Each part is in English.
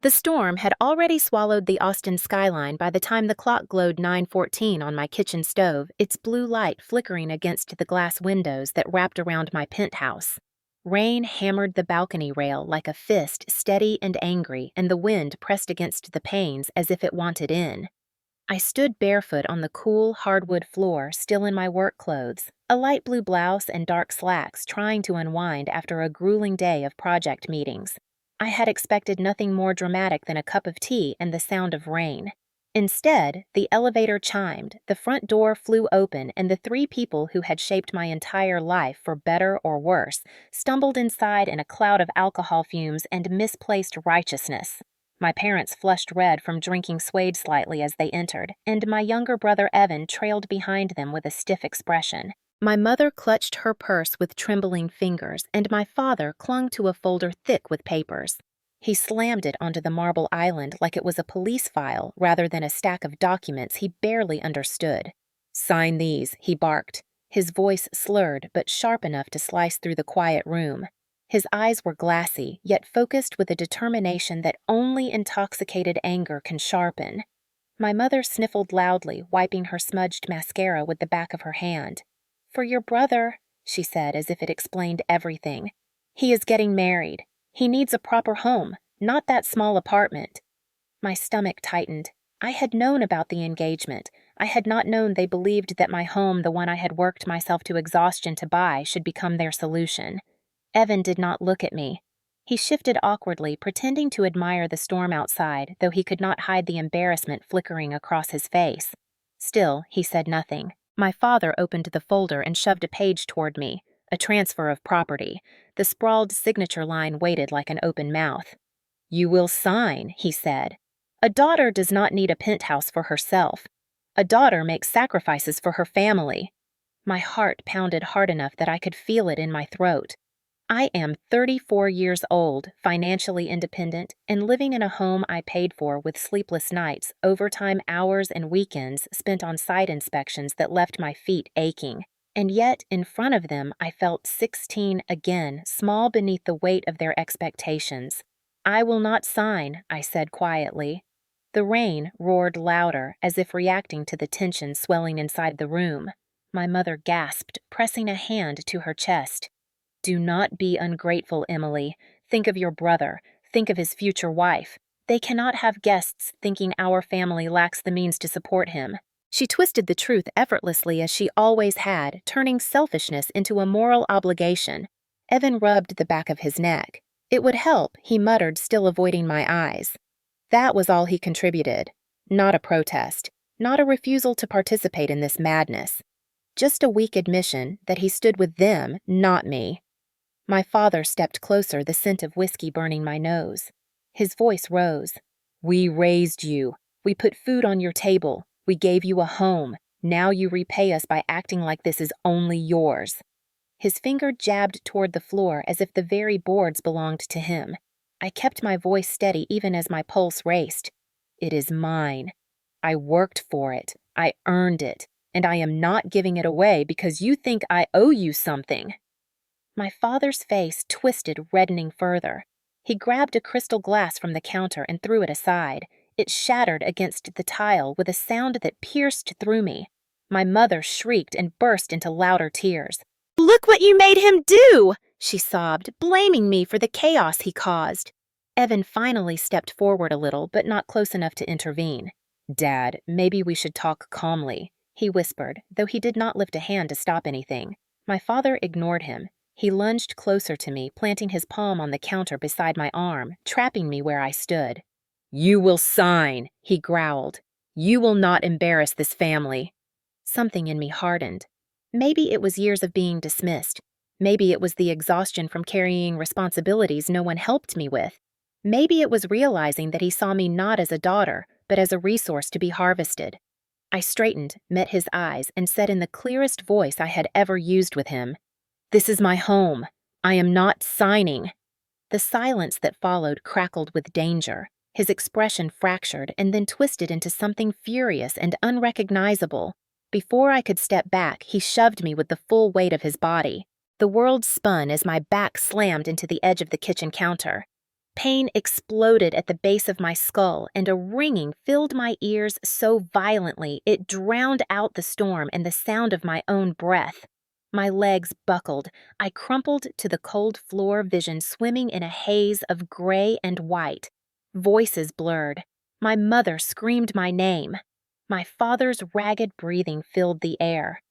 The storm had already swallowed the Austin skyline by the time the clock glowed 9:14 on my kitchen stove, its blue light flickering against the glass windows that wrapped around my penthouse. Rain hammered the balcony rail like a fist, steady and angry, and the wind pressed against the panes as if it wanted in. I stood barefoot on the cool, hardwood floor, still in my work clothes, a light blue blouse and dark slacks, trying to unwind after a grueling day of project meetings. I had expected nothing more dramatic than a cup of tea and the sound of rain. Instead, the elevator chimed, the front door flew open, and the three people who had shaped my entire life, for better or worse, stumbled inside in a cloud of alcohol fumes and misplaced righteousness. My parents flushed red from drinking swayed slightly as they entered, and my younger brother Evan trailed behind them with a stiff expression. My mother clutched her purse with trembling fingers, and my father clung to a folder thick with papers. He slammed it onto the marble island like it was a police file rather than a stack of documents he barely understood. "Sign these," he barked, his voice slurred but sharp enough to slice through the quiet room. His eyes were glassy, yet focused with a determination that only intoxicated anger can sharpen. My mother sniffled loudly, wiping her smudged mascara with the back of her hand. "For your brother," she said as if it explained everything. "He is getting married. He needs a proper home, not that small apartment." My stomach tightened. I had known about the engagement. I had not known they believed that my home, the one I had worked myself to exhaustion to buy, should become their solution. Evan did not look at me. He shifted awkwardly, pretending to admire the storm outside, though he could not hide the embarrassment flickering across his face. Still, he said nothing. My father opened the folder and shoved a page toward me, a transfer of property. The sprawled signature line waited like an open mouth. "You will sign," he said. "A daughter does not need a penthouse for herself. A daughter makes sacrifices for her family." My heart pounded hard enough that I could feel it in my throat. I am 34 years old, financially independent, and living in a home I paid for with sleepless nights, overtime hours, and weekends spent on site inspections that left my feet aching. And yet, in front of them, I felt 16 again, small beneath the weight of their expectations. "I will not sign," I said quietly. The rain roared louder, as if reacting to the tension swelling inside the room. My mother gasped, pressing a hand to her chest. "Do not be ungrateful, Emily. Think of your brother. Think of his future wife. They cannot have guests thinking our family lacks the means to support him." She twisted the truth effortlessly as she always had, turning selfishness into a moral obligation. Evan rubbed the back of his neck. "It would help," he muttered, still avoiding my eyes. That was all he contributed. Not a protest. Not a refusal to participate in this madness. Just a weak admission that he stood with them, not me. My father stepped closer, the scent of whiskey burning my nose. His voice rose. "We raised you. We put food on your table. We gave you a home. Now you repay us by acting like this is only yours." His finger jabbed toward the floor as if the very boards belonged to him. I kept my voice steady even as my pulse raced. "It is mine. I worked for it. I earned it. And I am not giving it away because you think I owe you something." My father's face twisted, reddening further. He grabbed a crystal glass from the counter and threw it aside. It shattered against the tile with a sound that pierced through me. My mother shrieked and burst into louder tears. "Look what you made him do!" she sobbed, blaming me for the chaos he caused. Evan finally stepped forward a little, but not close enough to intervene. "Dad, maybe we should talk calmly," he whispered, though he did not lift a hand to stop anything. My father ignored him. He lunged closer to me, planting his palm on the counter beside my arm, trapping me where I stood. "You will sign," he growled. "You will not embarrass this family." Something in me hardened. Maybe it was years of being dismissed. Maybe it was the exhaustion from carrying responsibilities no one helped me with. Maybe it was realizing that he saw me not as a daughter, but as a resource to be harvested. I straightened, met his eyes, and said in the clearest voice I had ever used with him, "This is my home. I am not signing." The silence that followed crackled with danger. His expression fractured and then twisted into something furious and unrecognizable. Before I could step back, he shoved me with the full weight of his body. The world spun as my back slammed into the edge of the kitchen counter. Pain exploded at the base of my skull, and a ringing filled my ears so violently it drowned out the storm and the sound of my own breath. My legs buckled. I crumpled to the cold floor, vision swimming in a haze of gray and white. Voices blurred. My mother screamed my name. My father's ragged breathing filled the air.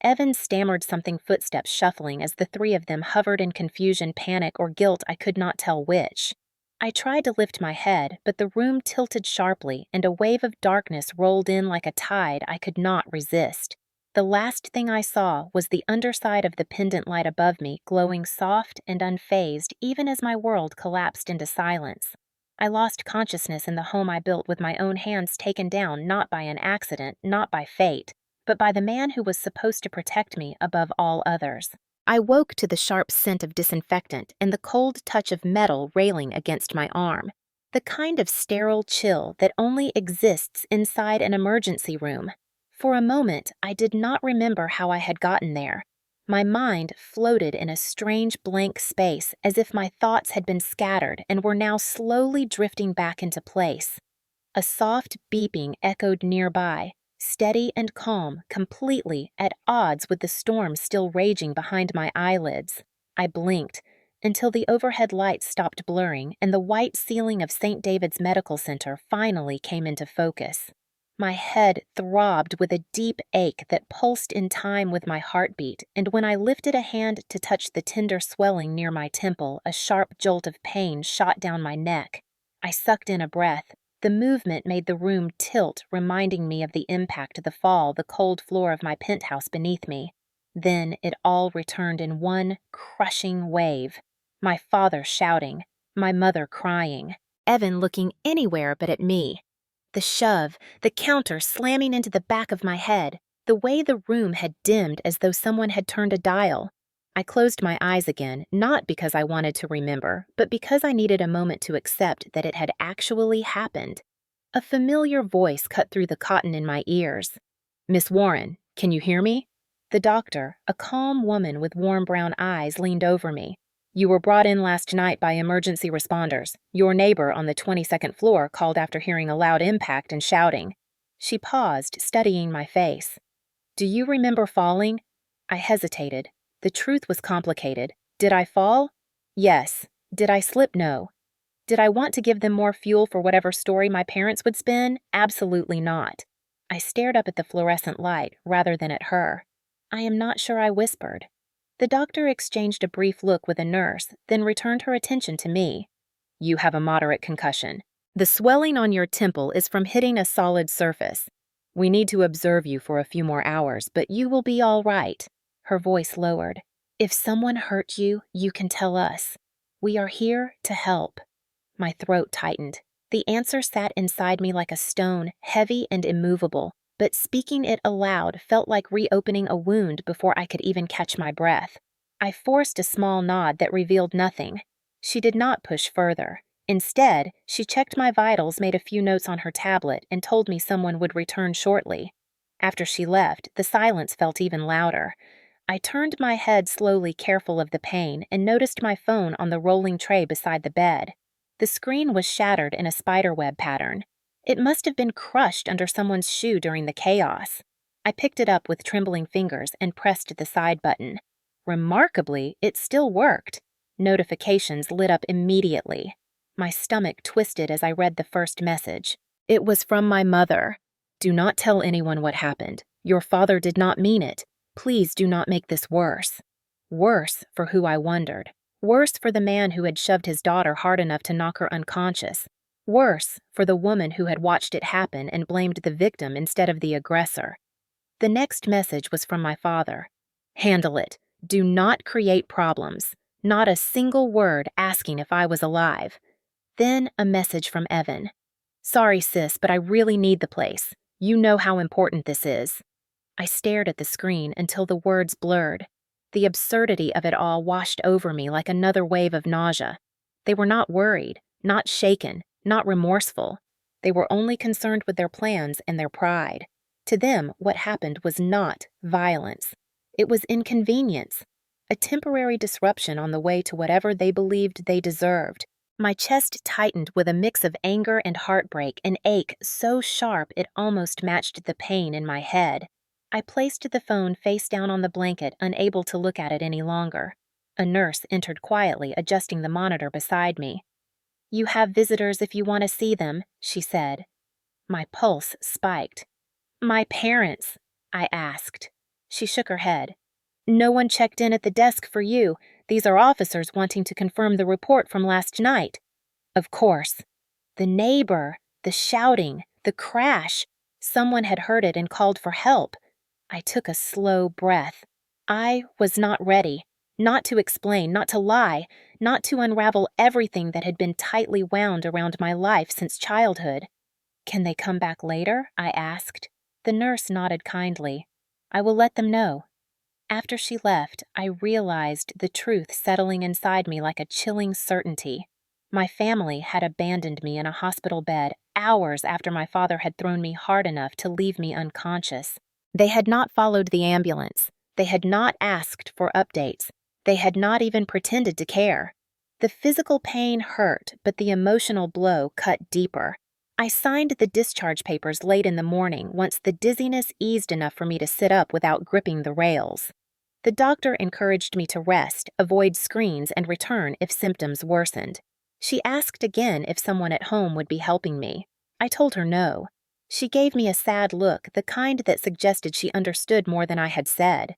Evan stammered something, footsteps shuffling as the three of them hovered in confusion, panic, or guilt, I could not tell which. I tried to lift my head, but the room tilted sharply, and a wave of darkness rolled in like a tide I could not resist. The last thing I saw was the underside of the pendant light above me, glowing soft and unfazed even as my world collapsed into silence. I lost consciousness in the home I built with my own hands, taken down not by an accident, not by fate, but by the man who was supposed to protect me above all others. I woke to the sharp scent of disinfectant and the cold touch of metal railing against my arm, the kind of sterile chill that only exists inside an emergency room. For a moment, I did not remember how I had gotten there. My mind floated in a strange blank space, as if my thoughts had been scattered and were now slowly drifting back into place. A soft beeping echoed nearby, steady and calm, completely at odds with the storm still raging behind my eyelids. I blinked until the overhead lights stopped blurring and the white ceiling of St. David's Medical Center finally came into focus. My head throbbed with a deep ache that pulsed in time with my heartbeat, and when I lifted a hand to touch the tender swelling near my temple, a sharp jolt of pain shot down my neck. I sucked in a breath. The movement made the room tilt, reminding me of the impact of the fall, the cold floor of my penthouse beneath me. Then it all returned in one crushing wave. My father shouting, my mother crying, Evan looking anywhere but at me. The shove, the counter slamming into the back of my head, the way the room had dimmed as though someone had turned a dial. I closed my eyes again, not because I wanted to remember, but because I needed a moment to accept that it had actually happened. A familiar voice cut through the cotton in my ears. "Miss Warren, can you hear me?" The doctor, a calm woman with warm brown eyes, leaned over me. "You were brought in last night by emergency responders. Your neighbor on the 22nd floor called after hearing a loud impact and shouting." She paused, studying my face. "Do you remember falling?" I hesitated. The truth was complicated. Did I fall? Yes. Did I slip? No. Did I want to give them more fuel for whatever story my parents would spin? Absolutely not. I stared up at the fluorescent light rather than at her. "I am not sure," I whispered. The doctor exchanged a brief look with a nurse, then returned her attention to me. "You have a moderate concussion. The swelling on your temple is from hitting a solid surface. We need to observe you for a few more hours, but you will be all right." Her voice lowered. "If someone hurt you, you can tell us. We are here to help." My throat tightened. The answer sat inside me like a stone, heavy and immovable, but speaking it aloud felt like reopening a wound before I could even catch my breath. I forced a small nod that revealed nothing. She did not push further. Instead, she checked my vitals, made a few notes on her tablet, and told me someone would return shortly. After she left, the silence felt even louder. I turned my head slowly, careful of the pain, and noticed my phone on the rolling tray beside the bed. The screen was shattered in a spiderweb pattern. It must have been crushed under someone's shoe during the chaos. I picked it up with trembling fingers and pressed the side button. Remarkably, it still worked. Notifications lit up immediately. My stomach twisted as I read the first message. It was from my mother. "Do not tell anyone what happened. Your father did not mean it. Please do not make this worse." Worse for who, I wondered. Worse for the man who had shoved his daughter hard enough to knock her unconscious. Worse for the woman who had watched it happen and blamed the victim instead of the aggressor. The next message was from my father. "Handle it. Do not create problems." Not a single word asking if I was alive. Then a message from Evan. "Sorry, sis, but I really need the place. You know how important this is." I stared at the screen until the words blurred. The absurdity of it all washed over me like another wave of nausea. They were not worried, not shaken, not remorseful. They were only concerned with their plans and their pride. To them, what happened was not violence. It was inconvenience, a temporary disruption on the way to whatever they believed they deserved. My chest tightened with a mix of anger and heartbreak, an ache so sharp it almost matched the pain in my head. I placed the phone face down on the blanket, unable to look at it any longer. A nurse entered quietly, adjusting the monitor beside me. "You have visitors if you want to see them," she said. My pulse spiked. "My parents?" I asked. She shook her head. "No one checked in at the desk for you. These are officers wanting to confirm the report from last night." Of course. The neighbor, the shouting, the crash. Someone had heard it and called for help. I took a slow breath. I was not ready. Not to explain, not to lie, not to unravel everything that had been tightly wound around my life since childhood. "Can they come back later?" I asked. The nurse nodded kindly. "I will let them know." After she left, I realized the truth settling inside me like a chilling certainty. My family had abandoned me in a hospital bed hours after my father had thrown me hard enough to leave me unconscious. They had not followed the ambulance. They had not asked for updates. They had not even pretended to care. The physical pain hurt, but the emotional blow cut deeper. I signed the discharge papers late in the morning once the dizziness eased enough for me to sit up without gripping the rails. The doctor encouraged me to rest, avoid screens, and return if symptoms worsened. She asked again if someone at home would be helping me. I told her no. She gave me a sad look, the kind that suggested she understood more than I had said.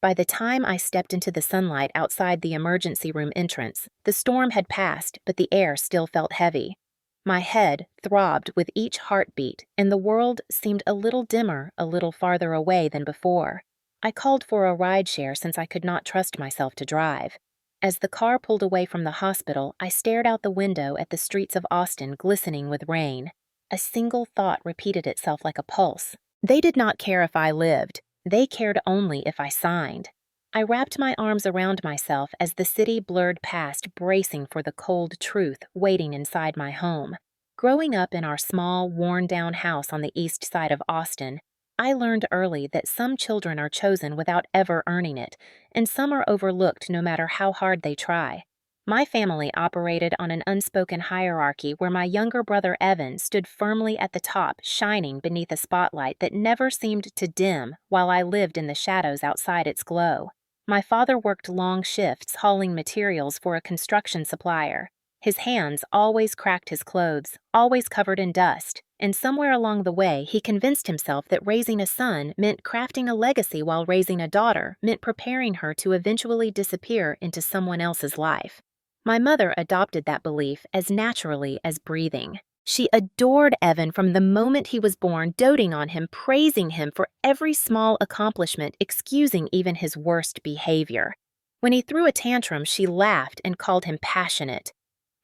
By the time I stepped into the sunlight outside the emergency room entrance, the storm had passed, but the air still felt heavy. My head throbbed with each heartbeat, and the world seemed a little dimmer, a little farther away than before. I called for a rideshare since I could not trust myself to drive. As the car pulled away from the hospital, I stared out the window at the streets of Austin glistening with rain. A single thought repeated itself like a pulse. They did not care if I lived. They cared only if I signed. I wrapped my arms around myself as the city blurred past, bracing for the cold truth waiting inside my home. Growing up in our small, worn-down house on the east side of Austin, I learned early that some children are chosen without ever earning it, and some are overlooked no matter how hard they try. My family operated on an unspoken hierarchy where my younger brother Evan stood firmly at the top, shining beneath a spotlight that never seemed to dim while I lived in the shadows outside its glow. My father worked long shifts hauling materials for a construction supplier. His hands always cracked his clothes, always covered in dust, and somewhere along the way he convinced himself that raising a son meant crafting a legacy while raising a daughter meant preparing her to eventually disappear into someone else's life. My mother adopted that belief as naturally as breathing. She adored Evan from the moment he was born, doting on him, praising him for every small accomplishment, excusing even his worst behavior. When he threw a tantrum, she laughed and called him passionate.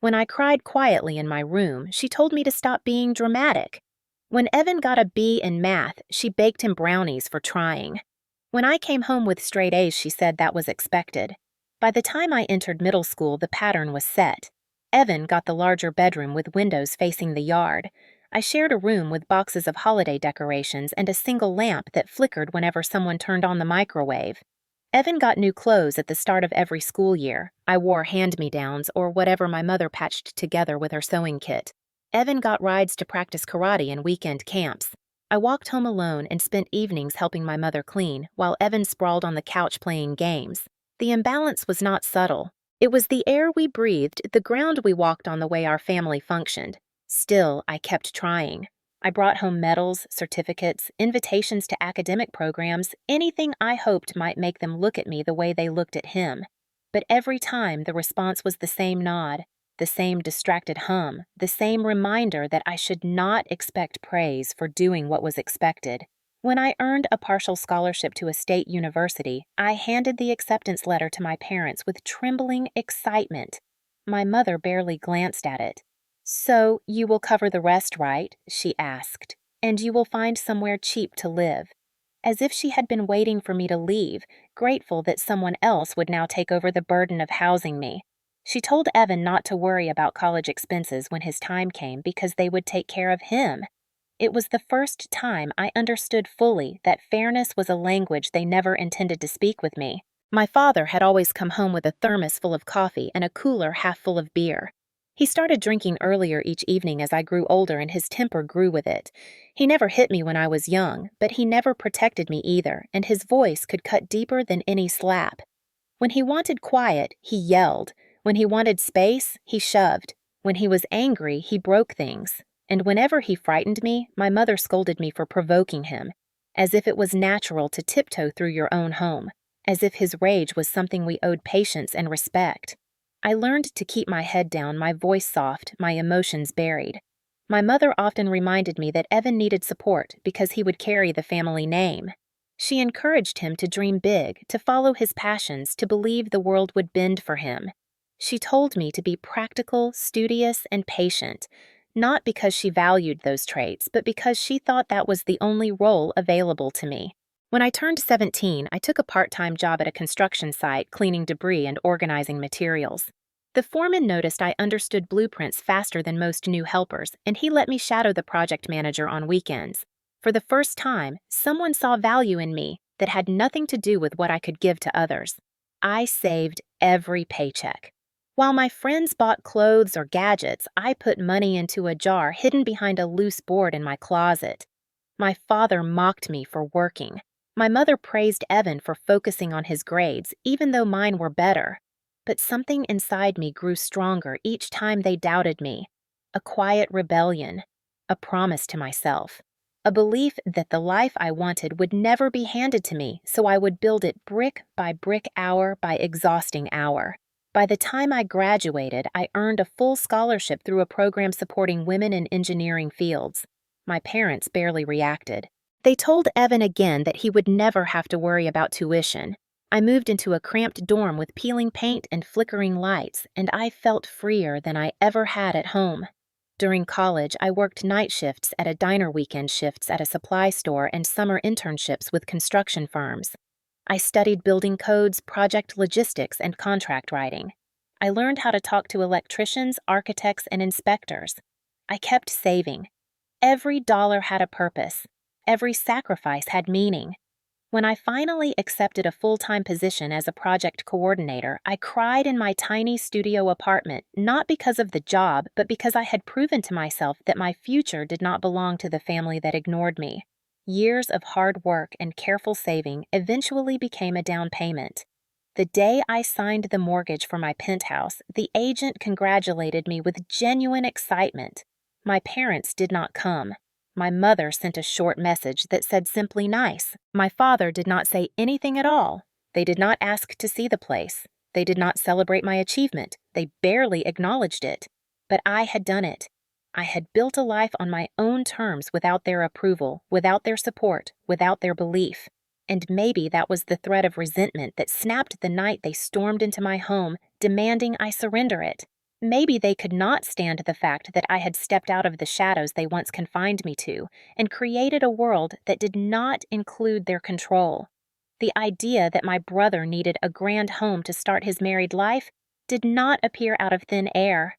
When I cried quietly in my room, she told me to stop being dramatic. When Evan got a B in math, she baked him brownies for trying. When I came home with straight A's, she said that was expected. By the time I entered middle school, the pattern was set. Evan got the larger bedroom with windows facing the yard. I shared a room with boxes of holiday decorations and a single lamp that flickered whenever someone turned on the microwave. Evan got new clothes at the start of every school year. I wore hand-me-downs or whatever my mother patched together with her sewing kit. Evan got rides to practice karate and weekend camps. I walked home alone and spent evenings helping my mother clean, while Evan sprawled on the couch playing games. The imbalance was not subtle. It was the air we breathed, the ground we walked on, the way our family functioned. Still, I kept trying. I brought home medals, certificates, invitations to academic programs, anything I hoped might make them look at me the way they looked at him. But every time the response was the same nod, the same distracted hum, the same reminder that I should not expect praise for doing what was expected. When I earned a partial scholarship to a state university, I handed the acceptance letter to my parents with trembling excitement. My mother barely glanced at it. "So, you will cover the rest, right?" she asked. "And you will find somewhere cheap to live." As if she had been waiting for me to leave, grateful that someone else would now take over the burden of housing me. She told Evan not to worry about college expenses when his time came because they would take care of him. It was the first time I understood fully that fairness was a language they never intended to speak with me. My father had always come home with a thermos full of coffee and a cooler half full of beer. He started drinking earlier each evening as I grew older, and his temper grew with it. He never hit me when I was young, but he never protected me either, and his voice could cut deeper than any slap. When he wanted quiet, he yelled. When he wanted space, he shoved. When he was angry, he broke things. And whenever he frightened me, my mother scolded me for provoking him, as if it was natural to tiptoe through your own home, as if his rage was something we owed patience and respect. I learned to keep my head down, my voice soft, my emotions buried. My mother often reminded me that Evan needed support because he would carry the family name. She encouraged him to dream big, to follow his passions, to believe the world would bend for him. She told me to be practical, studious, and patient, not because she valued those traits, but because she thought that was the only role available to me. When I turned 17, I took a part-time job at a construction site, cleaning debris and organizing materials. The foreman noticed I understood blueprints faster than most new helpers, and he let me shadow the project manager on weekends. For the first time, someone saw value in me that had nothing to do with what I could give to others. I saved every paycheck. While my friends bought clothes or gadgets, I put money into a jar hidden behind a loose board in my closet. My father mocked me for working. My mother praised Evan for focusing on his grades, even though mine were better. But something inside me grew stronger each time they doubted me. A quiet rebellion, a promise to myself, a belief that the life I wanted would never be handed to me, so I would build it brick by brick, hour by exhausting hour. By the time I graduated, I earned a full scholarship through a program supporting women in engineering fields. My parents barely reacted. They told Evan again that he would never have to worry about tuition. I moved into a cramped dorm with peeling paint and flickering lights, and I felt freer than I ever had at home. During college, I worked night shifts at a diner, weekend shifts at a supply store, and summer internships with construction firms. I studied building codes, project logistics, and contract writing. I learned how to talk to electricians, architects, and inspectors. I kept saving. Every dollar had a purpose. Every sacrifice had meaning. When I finally accepted a full-time position as a project coordinator, I cried in my tiny studio apartment, not because of the job, but because I had proven to myself that my future did not belong to the family that ignored me. Years of hard work and careful saving eventually became a down payment. The day I signed the mortgage for my penthouse, the agent congratulated me with genuine excitement. My parents did not come. My mother sent a short message that said simply nice. My father did not say anything at all. They did not ask to see the place. They did not celebrate my achievement. They barely acknowledged it. But I had done it. I had built a life on my own terms without their approval, without their support, without their belief. And maybe that was the thread of resentment that snapped the night they stormed into my home, demanding I surrender it. Maybe they could not stand the fact that I had stepped out of the shadows they once confined me to and created a world that did not include their control. The idea that my brother needed a grand home to start his married life did not appear out of thin air.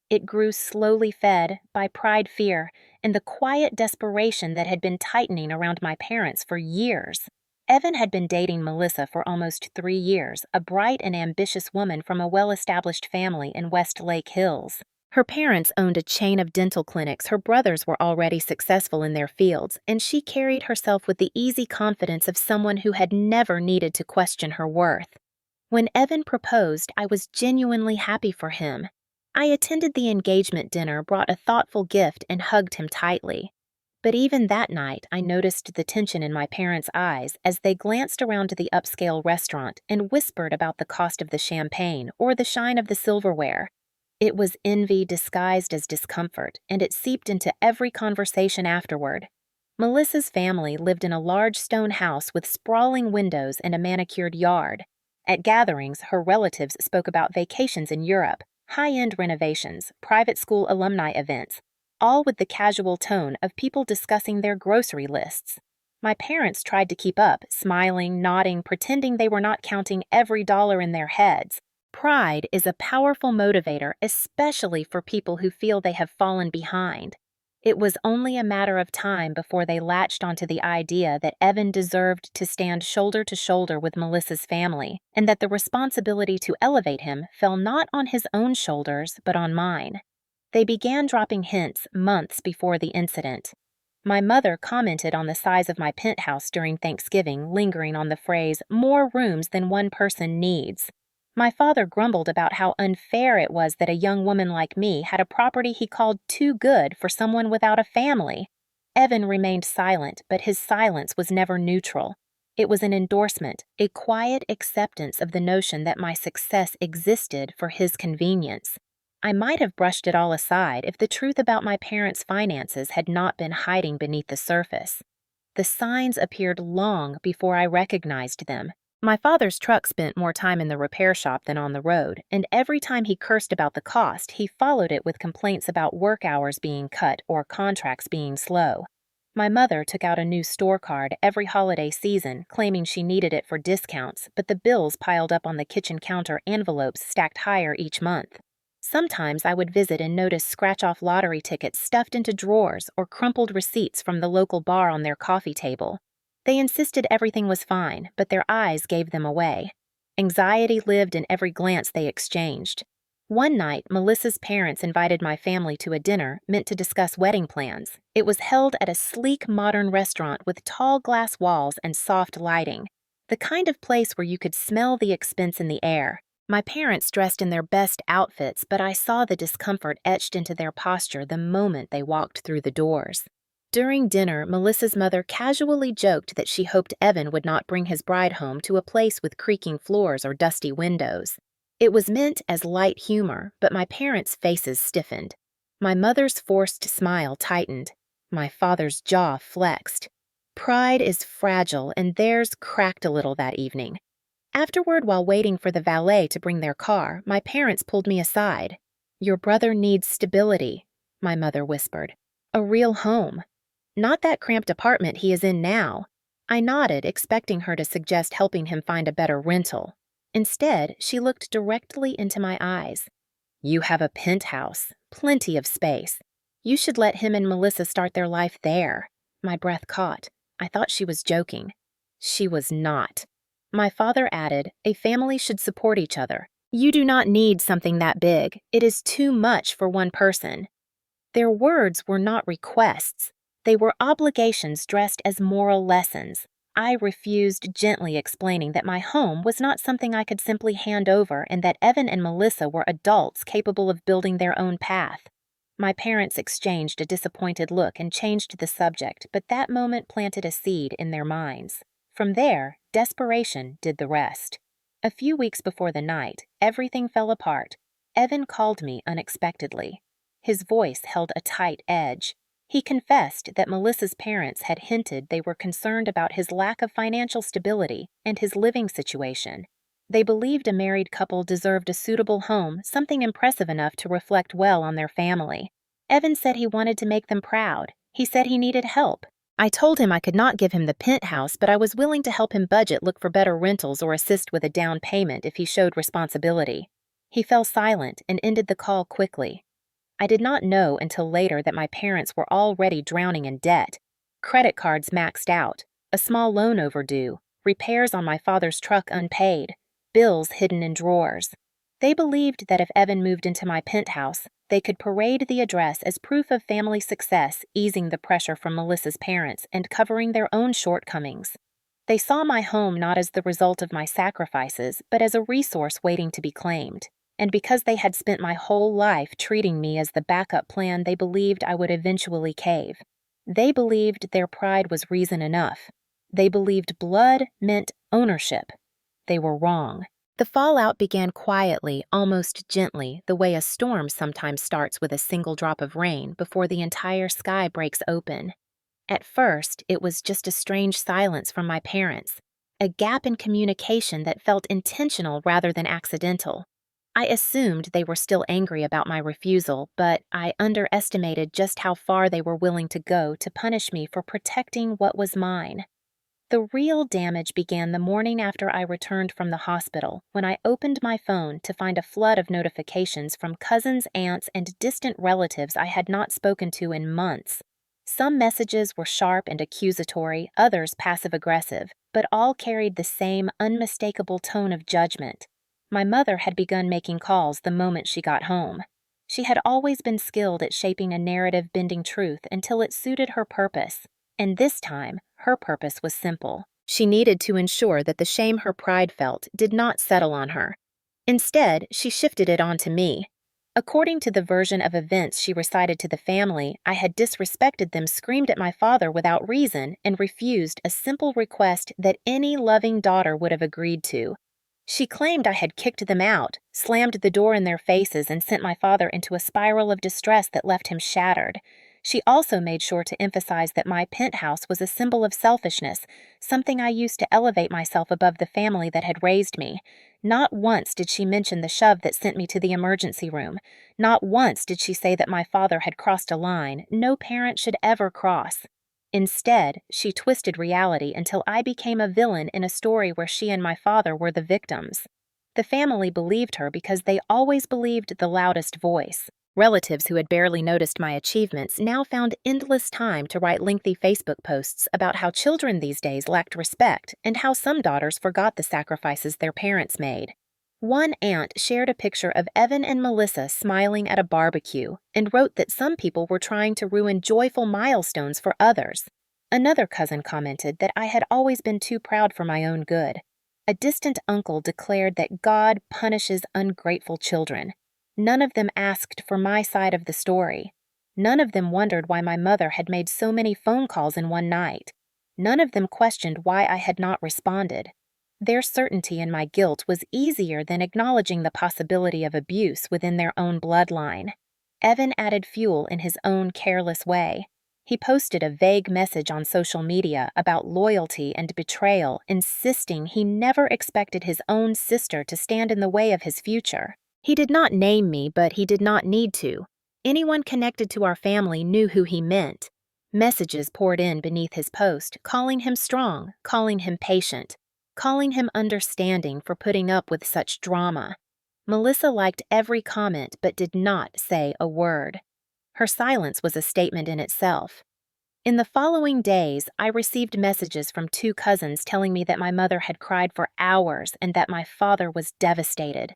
It grew slowly fed by pride, fear, and the quiet desperation that had been tightening around my parents for years. Evan had been dating Melissa for almost 3 years, a bright and ambitious woman from a well-established family in West Lake Hills. Her parents owned a chain of dental clinics, her brothers were already successful in their fields, and she carried herself with the easy confidence of someone who had never needed to question her worth. When Evan proposed, I was genuinely happy for him. I attended the engagement dinner, brought a thoughtful gift, and hugged him tightly. But even that night, I noticed the tension in my parents' eyes as they glanced around the upscale restaurant and whispered about the cost of the champagne or the shine of the silverware. It was envy disguised as discomfort, and it seeped into every conversation afterward. Melissa's family lived in a large stone house with sprawling windows and a manicured yard. At gatherings, her relatives spoke about vacations in Europe, high-end renovations, private school alumni events, all with the casual tone of people discussing their grocery lists. My parents tried to keep up, smiling, nodding, pretending they were not counting every dollar in their heads. Pride is a powerful motivator, especially for people who feel they have fallen behind. It was only a matter of time before they latched onto the idea that Evan deserved to stand shoulder to shoulder with Melissa's family, and that the responsibility to elevate him fell not on his own shoulders, but on mine. They began dropping hints months before the incident. My mother commented on the size of my penthouse during Thanksgiving, lingering on the phrase, "more rooms than one person needs." My father grumbled about how unfair it was that a young woman like me had a property he called too good for someone without a family. Evan remained silent, but his silence was never neutral. It was an endorsement, a quiet acceptance of the notion that my success existed for his convenience. I might have brushed it all aside if the truth about my parents' finances had not been hiding beneath the surface. The signs appeared long before I recognized them. My father's truck spent more time in the repair shop than on the road, and every time he cursed about the cost, he followed it with complaints about work hours being cut or contracts being slow. My mother took out a new store card every holiday season, claiming she needed it for discounts, but the bills piled up on the kitchen counter, envelopes stacked higher each month. Sometimes I would visit and notice scratch-off lottery tickets stuffed into drawers or crumpled receipts from the local bar on their coffee table. They insisted everything was fine, but their eyes gave them away. Anxiety lived in every glance they exchanged. One night, Melissa's parents invited my family to a dinner meant to discuss wedding plans. It was held at a sleek, modern restaurant with tall glass walls and soft lighting, the kind of place where you could smell the expense in the air. My parents dressed in their best outfits, but I saw the discomfort etched into their posture the moment they walked through the doors. During dinner, Melissa's mother casually joked that she hoped Evan would not bring his bride home to a place with creaking floors or dusty windows. It was meant as light humor, but my parents' faces stiffened. My mother's forced smile tightened. My father's jaw flexed. Pride is fragile, and theirs cracked a little that evening. Afterward, while waiting for the valet to bring their car, my parents pulled me aside. "Your brother needs stability," my mother whispered. "A real home. Not that cramped apartment he is in now." I nodded, expecting her to suggest helping him find a better rental. Instead, she looked directly into my eyes. "You have a penthouse, plenty of space. You should let him and Melissa start their life there." My breath caught. I thought she was joking. She was not. My father added, "A family should support each other. You do not need something that big. It is too much for one person." Their words were not requests. They were obligations dressed as moral lessons. I refused, gently explaining that my home was not something I could simply hand over and that Evan and Melissa were adults capable of building their own path. My parents exchanged a disappointed look and changed the subject, but that moment planted a seed in their minds. From there, desperation did the rest. A few weeks before the night, everything fell apart. Evan called me unexpectedly. His voice held a tight edge. He confessed that Melissa's parents had hinted they were concerned about his lack of financial stability and his living situation. They believed a married couple deserved a suitable home, something impressive enough to reflect well on their family. Evan said he wanted to make them proud. He said he needed help. I told him I could not give him the penthouse, but I was willing to help him budget, look for better rentals, or assist with a down payment if he showed responsibility. He fell silent and ended the call quickly. I did not know until later that my parents were already drowning in debt. Credit cards maxed out, a small loan overdue, repairs on my father's truck unpaid, bills hidden in drawers. They believed that if Evan moved into my penthouse, they could parade the address as proof of family success, easing the pressure from Melissa's parents and covering their own shortcomings. They saw my home not as the result of my sacrifices, but as a resource waiting to be claimed. And because they had spent my whole life treating me as the backup plan, they believed I would eventually cave. They believed their pride was reason enough. They believed blood meant ownership. They were wrong. The fallout began quietly, almost gently, the way a storm sometimes starts with a single drop of rain before the entire sky breaks open. At first, it was just a strange silence from my parents, a gap in communication that felt intentional rather than accidental. I assumed they were still angry about my refusal, but I underestimated just how far they were willing to go to punish me for protecting what was mine. The real damage began the morning after I returned from the hospital, when I opened my phone to find a flood of notifications from cousins, aunts, and distant relatives I had not spoken to in months. Some messages were sharp and accusatory, others passive-aggressive, but all carried the same unmistakable tone of judgment. My mother had begun making calls the moment she got home. She had always been skilled at shaping a narrative-bending truth until it suited her purpose, and this time, her purpose was simple. She needed to ensure that the shame her pride felt did not settle on her. Instead, she shifted it onto me. According to the version of events she recited to the family, I had disrespected them, screamed at my father without reason, and refused a simple request that any loving daughter would have agreed to. She claimed I had kicked them out, slammed the door in their faces, and sent my father into a spiral of distress that left him shattered. She also made sure to emphasize that my penthouse was a symbol of selfishness, something I used to elevate myself above the family that had raised me. Not once did she mention the shove that sent me to the emergency room. Not once did she say that my father had crossed a line no parent should ever cross. Instead, she twisted reality until I became a villain in a story where she and my father were the victims. The family believed her because they always believed the loudest voice. Relatives who had barely noticed my achievements now found endless time to write lengthy Facebook posts about how children these days lacked respect and how some daughters forgot the sacrifices their parents made. One aunt shared a picture of Evan and Melissa smiling at a barbecue and wrote that some people were trying to ruin joyful milestones for others. Another cousin commented that I had always been too proud for my own good. A distant uncle declared that God punishes ungrateful children. None of them asked for my side of the story. None of them wondered why my mother had made so many phone calls in one night. None of them questioned why I had not responded. Their certainty in my guilt was easier than acknowledging the possibility of abuse within their own bloodline. Evan added fuel in his own careless way. He posted a vague message on social media about loyalty and betrayal, insisting he never expected his own sister to stand in the way of his future. He did not name me, but he did not need to. Anyone connected to our family knew who he meant. Messages poured in beneath his post, calling him strong, calling him patient, calling him understanding for putting up with such drama. Melissa liked every comment but did not say a word. Her silence was a statement in itself. In the following days, I received messages from two cousins telling me that my mother had cried for hours and that my father was devastated.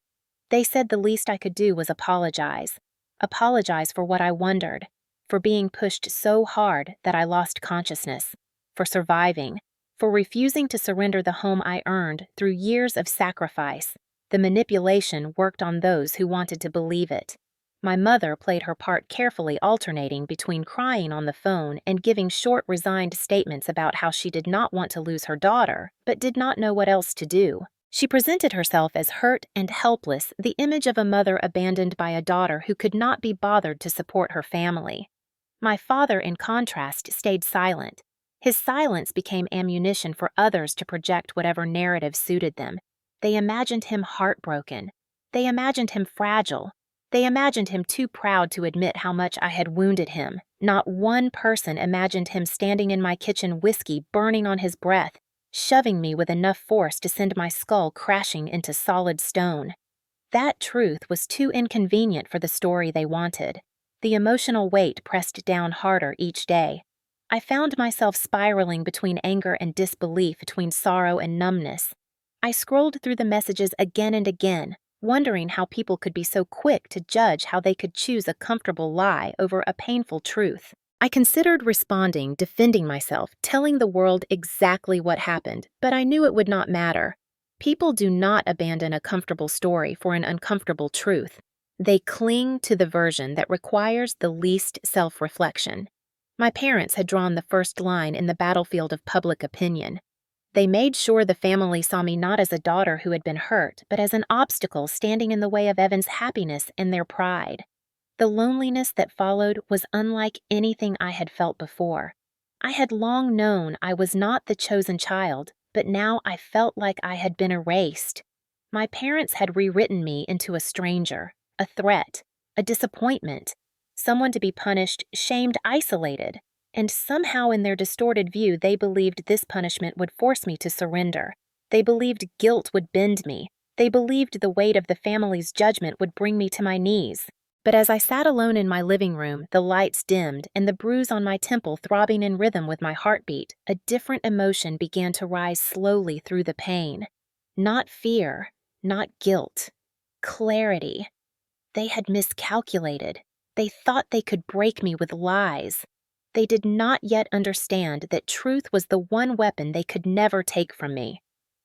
They said the least I could do was apologize. Apologize for what I wondered, for being pushed so hard that I lost consciousness, for surviving, for refusing to surrender the home I earned through years of sacrifice. The manipulation worked on those who wanted to believe it. My mother played her part carefully, alternating between crying on the phone and giving short, resigned statements about how she did not want to lose her daughter, but did not know what else to do. She presented herself as hurt and helpless, the image of a mother abandoned by a daughter who could not be bothered to support her family. My father, in contrast, stayed silent. His silence became ammunition for others to project whatever narrative suited them. They imagined him heartbroken. They imagined him fragile. They imagined him too proud to admit how much I had wounded him. Not one person imagined him standing in my kitchen, whiskey burning on his breath, shoving me with enough force to send my skull crashing into solid stone. That truth was too inconvenient for the story they wanted. The emotional weight pressed down harder each day. I found myself spiraling between anger and disbelief, between sorrow and numbness. I scrolled through the messages again and again, wondering how people could be so quick to judge how they could choose a comfortable lie over a painful truth. I considered responding, defending myself, telling the world exactly what happened, but I knew it would not matter. People do not abandon a comfortable story for an uncomfortable truth. They cling to the version that requires the least self-reflection. My parents had drawn the first line in the battlefield of public opinion. They made sure the family saw me not as a daughter who had been hurt, but as an obstacle standing in the way of Evan's happiness and their pride. The loneliness that followed was unlike anything I had felt before. I had long known I was not the chosen child, but now I felt like I had been erased. My parents had rewritten me into a stranger, a threat, a disappointment, someone to be punished, shamed, isolated. And somehow in their distorted view, they believed this punishment would force me to surrender. They believed guilt would bend me. They believed the weight of the family's judgment would bring me to my knees. But as I sat alone in my living room, the lights dimmed and the bruise on my temple throbbing in rhythm with my heartbeat, a different emotion began to rise slowly through the pain. Not fear, not guilt. Clarity. They had miscalculated. They thought they could break me with lies. They did not yet understand that truth was the one weapon they could never take from me.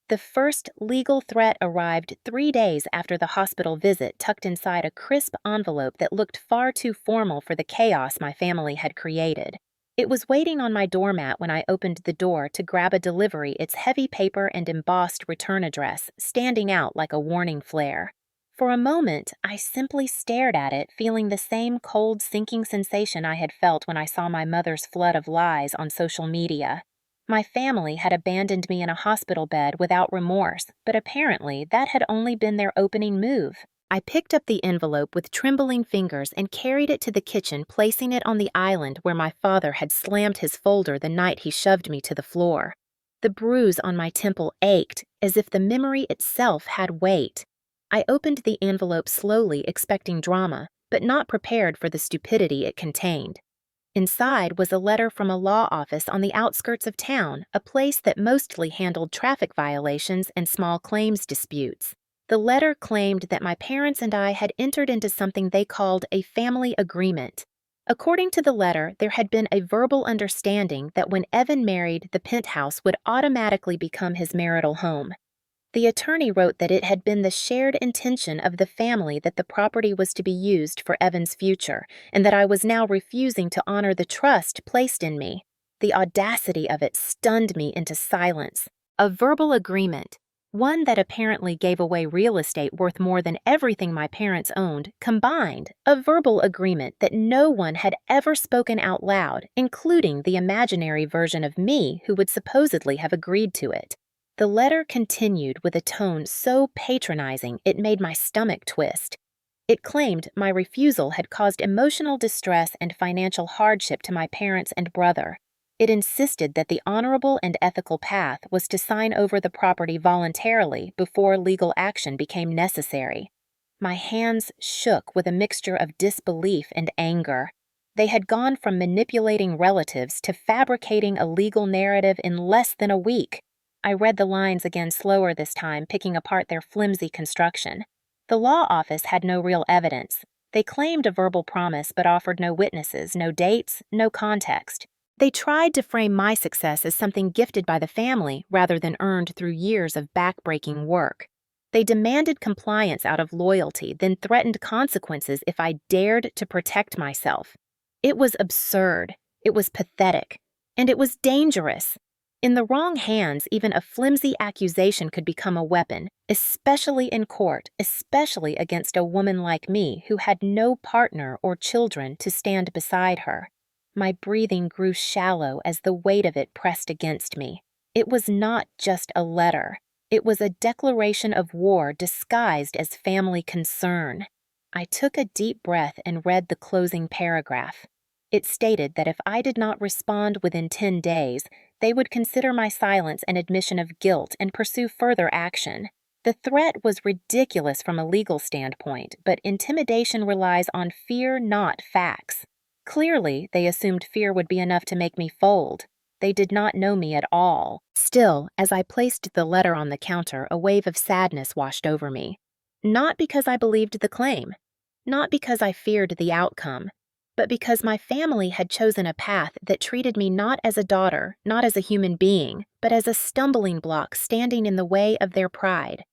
The first legal threat arrived 3 days after the hospital visit, tucked inside a crisp envelope that looked far too formal for the chaos my family had created. It was waiting on my doormat when I opened the door to grab a delivery, its heavy paper and embossed return address standing out like a warning flare. For a moment, I simply stared at it, feeling the same cold, sinking sensation I had felt when I saw my mother's flood of lies on social media. My family had abandoned me in a hospital bed without remorse, but apparently that had only been their opening move. I picked up the envelope with trembling fingers and carried it to the kitchen, placing it on the island where my father had slammed his folder the night he shoved me to the floor. The bruise on my temple ached, as if the memory itself had weight. I opened the envelope slowly, expecting drama, but not prepared for the stupidity it contained. Inside was a letter from a law office on the outskirts of town, a place that mostly handled traffic violations and small claims disputes. The letter claimed that my parents and I had entered into something they called a family agreement. According to the letter, there had been a verbal understanding that when Evan married, the penthouse would automatically become his marital home. The attorney wrote that it had been the shared intention of the family that the property was to be used for Evan's future, and that I was now refusing to honor the trust placed in me. The audacity of it stunned me into silence. A verbal agreement, one that apparently gave away real estate worth more than everything my parents owned, combined, a verbal agreement that no one had ever spoken out loud, including the imaginary version of me who would supposedly have agreed to it. The letter continued with a tone so patronizing it made my stomach twist. It claimed my refusal had caused emotional distress and financial hardship to my parents and brother. It insisted that the honorable and ethical path was to sign over the property voluntarily before legal action became necessary. My hands shook with a mixture of disbelief and anger. They had gone from manipulating relatives to fabricating a legal narrative in less than a week. I read the lines again slower this time, picking apart their flimsy construction. The law office had no real evidence. They claimed a verbal promise but offered no witnesses, no dates, no context. They tried to frame my success as something gifted by the family rather than earned through years of backbreaking work. They demanded compliance out of loyalty, then threatened consequences if I dared to protect myself. It was absurd, it was pathetic, and it was dangerous. In the wrong hands, even a flimsy accusation could become a weapon, especially in court, especially against a woman like me who had no partner or children to stand beside her. My breathing grew shallow as the weight of it pressed against me. It was not just a letter. It was a declaration of war disguised as family concern. I took a deep breath and read the closing paragraph. It stated that if I did not respond within 10 days, they would consider my silence an admission of guilt and pursue further action. The threat was ridiculous from a legal standpoint, but intimidation relies on fear, not facts. Clearly, they assumed fear would be enough to make me fold. They did not know me at all. Still, as I placed the letter on the counter, a wave of sadness washed over me. Not because I believed the claim, not because I feared the outcome, but because my family had chosen a path that treated me not as a daughter, not as a human being, but as a stumbling block standing in the way of their pride.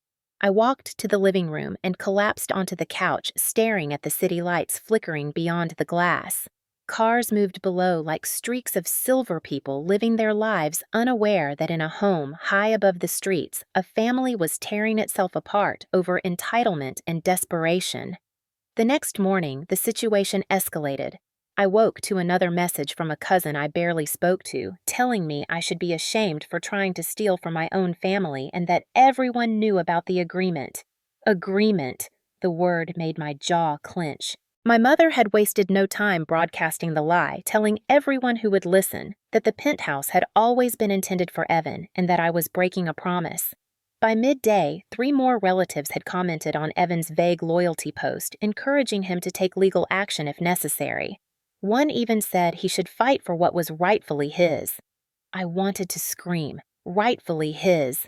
I walked to the living room and collapsed onto the couch, staring at the city lights flickering beyond the glass. Cars moved below like streaks of silver people living their lives unaware that in a home high above the streets, a family was tearing itself apart over entitlement and desperation. The next morning, the situation escalated. I woke to another message from a cousin I barely spoke to, telling me I should be ashamed for trying to steal from my own family and that everyone knew about the agreement. Agreement. The word made my jaw clench. My mother had wasted no time broadcasting the lie, telling everyone who would listen that the penthouse had always been intended for Evan and that I was breaking a promise. By midday, 3 more relatives had commented on Evan's vague loyalty post, encouraging him to take legal action if necessary. One even said he should fight for what was rightfully his. I wanted to scream, rightfully his.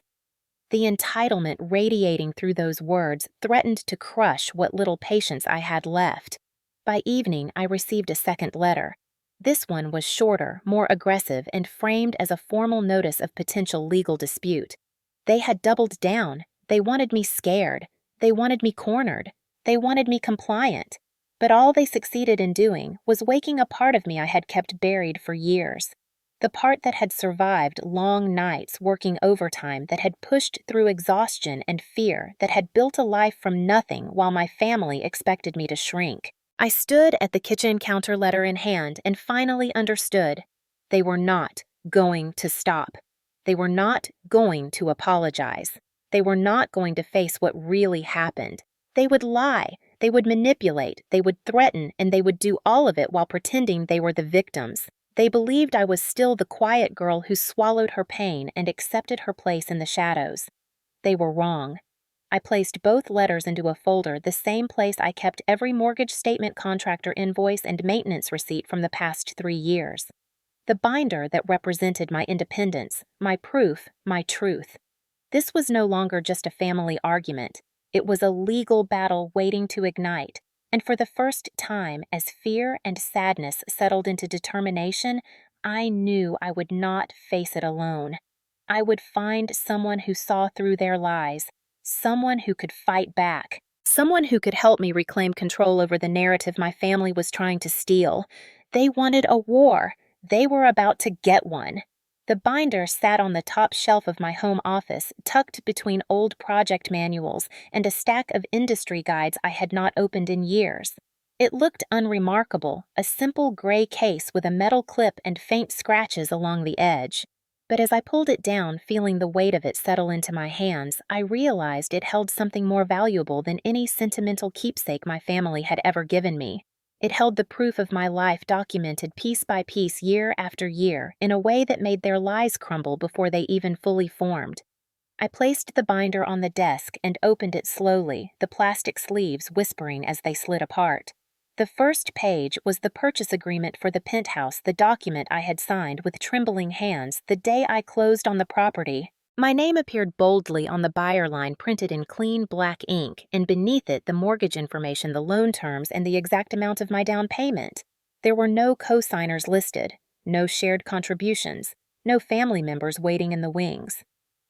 The entitlement radiating through those words threatened to crush what little patience I had left. By evening, I received a second letter. This one was shorter, more aggressive, and framed as a formal notice of potential legal dispute. They had doubled down. They wanted me scared. They wanted me cornered. They wanted me compliant. But all they succeeded in doing was waking a part of me I had kept buried for years. The part that had survived long nights working overtime, that had pushed through exhaustion and fear, that had built a life from nothing while my family expected me to shrink. I stood at the kitchen counter, letter in hand, and finally understood. They were not going to stop. They were not going to apologize. They were not going to face what really happened. They would lie. They would manipulate. They would threaten, and they would do all of it while pretending they were the victims. They believed I was still the quiet girl who swallowed her pain and accepted her place in the shadows. They were wrong. I placed both letters into a folder, the same place I kept every mortgage statement, contractor invoice, and maintenance receipt from the past 3 years. The binder that represented my independence, my proof, my truth. This was no longer just a family argument. It was a legal battle waiting to ignite. And for the first time, as fear and sadness settled into determination, I knew I would not face it alone. I would find someone who saw through their lies, someone who could fight back, someone who could help me reclaim control over the narrative my family was trying to steal. They wanted a war. They were about to get one. The binder sat on the top shelf of my home office, tucked between old project manuals and a stack of industry guides I had not opened in years. It looked unremarkable, a simple gray case with a metal clip and faint scratches along the edge. But as I pulled it down, feeling the weight of it settle into my hands, I realized it held something more valuable than any sentimental keepsake my family had ever given me. It held the proof of my life documented piece by piece, year after year, in a way that made their lies crumble before they even fully formed. I placed the binder on the desk and opened it slowly, the plastic sleeves whispering as they slid apart. The first page was the purchase agreement for the Penthouse, the document I had signed with trembling hands the day I closed on the property. My name appeared boldly on the buyer line, printed in clean black ink, and beneath it the mortgage information, the loan terms, and the exact amount of my down payment. There were no co-signers listed, no shared contributions, no family members waiting in the wings.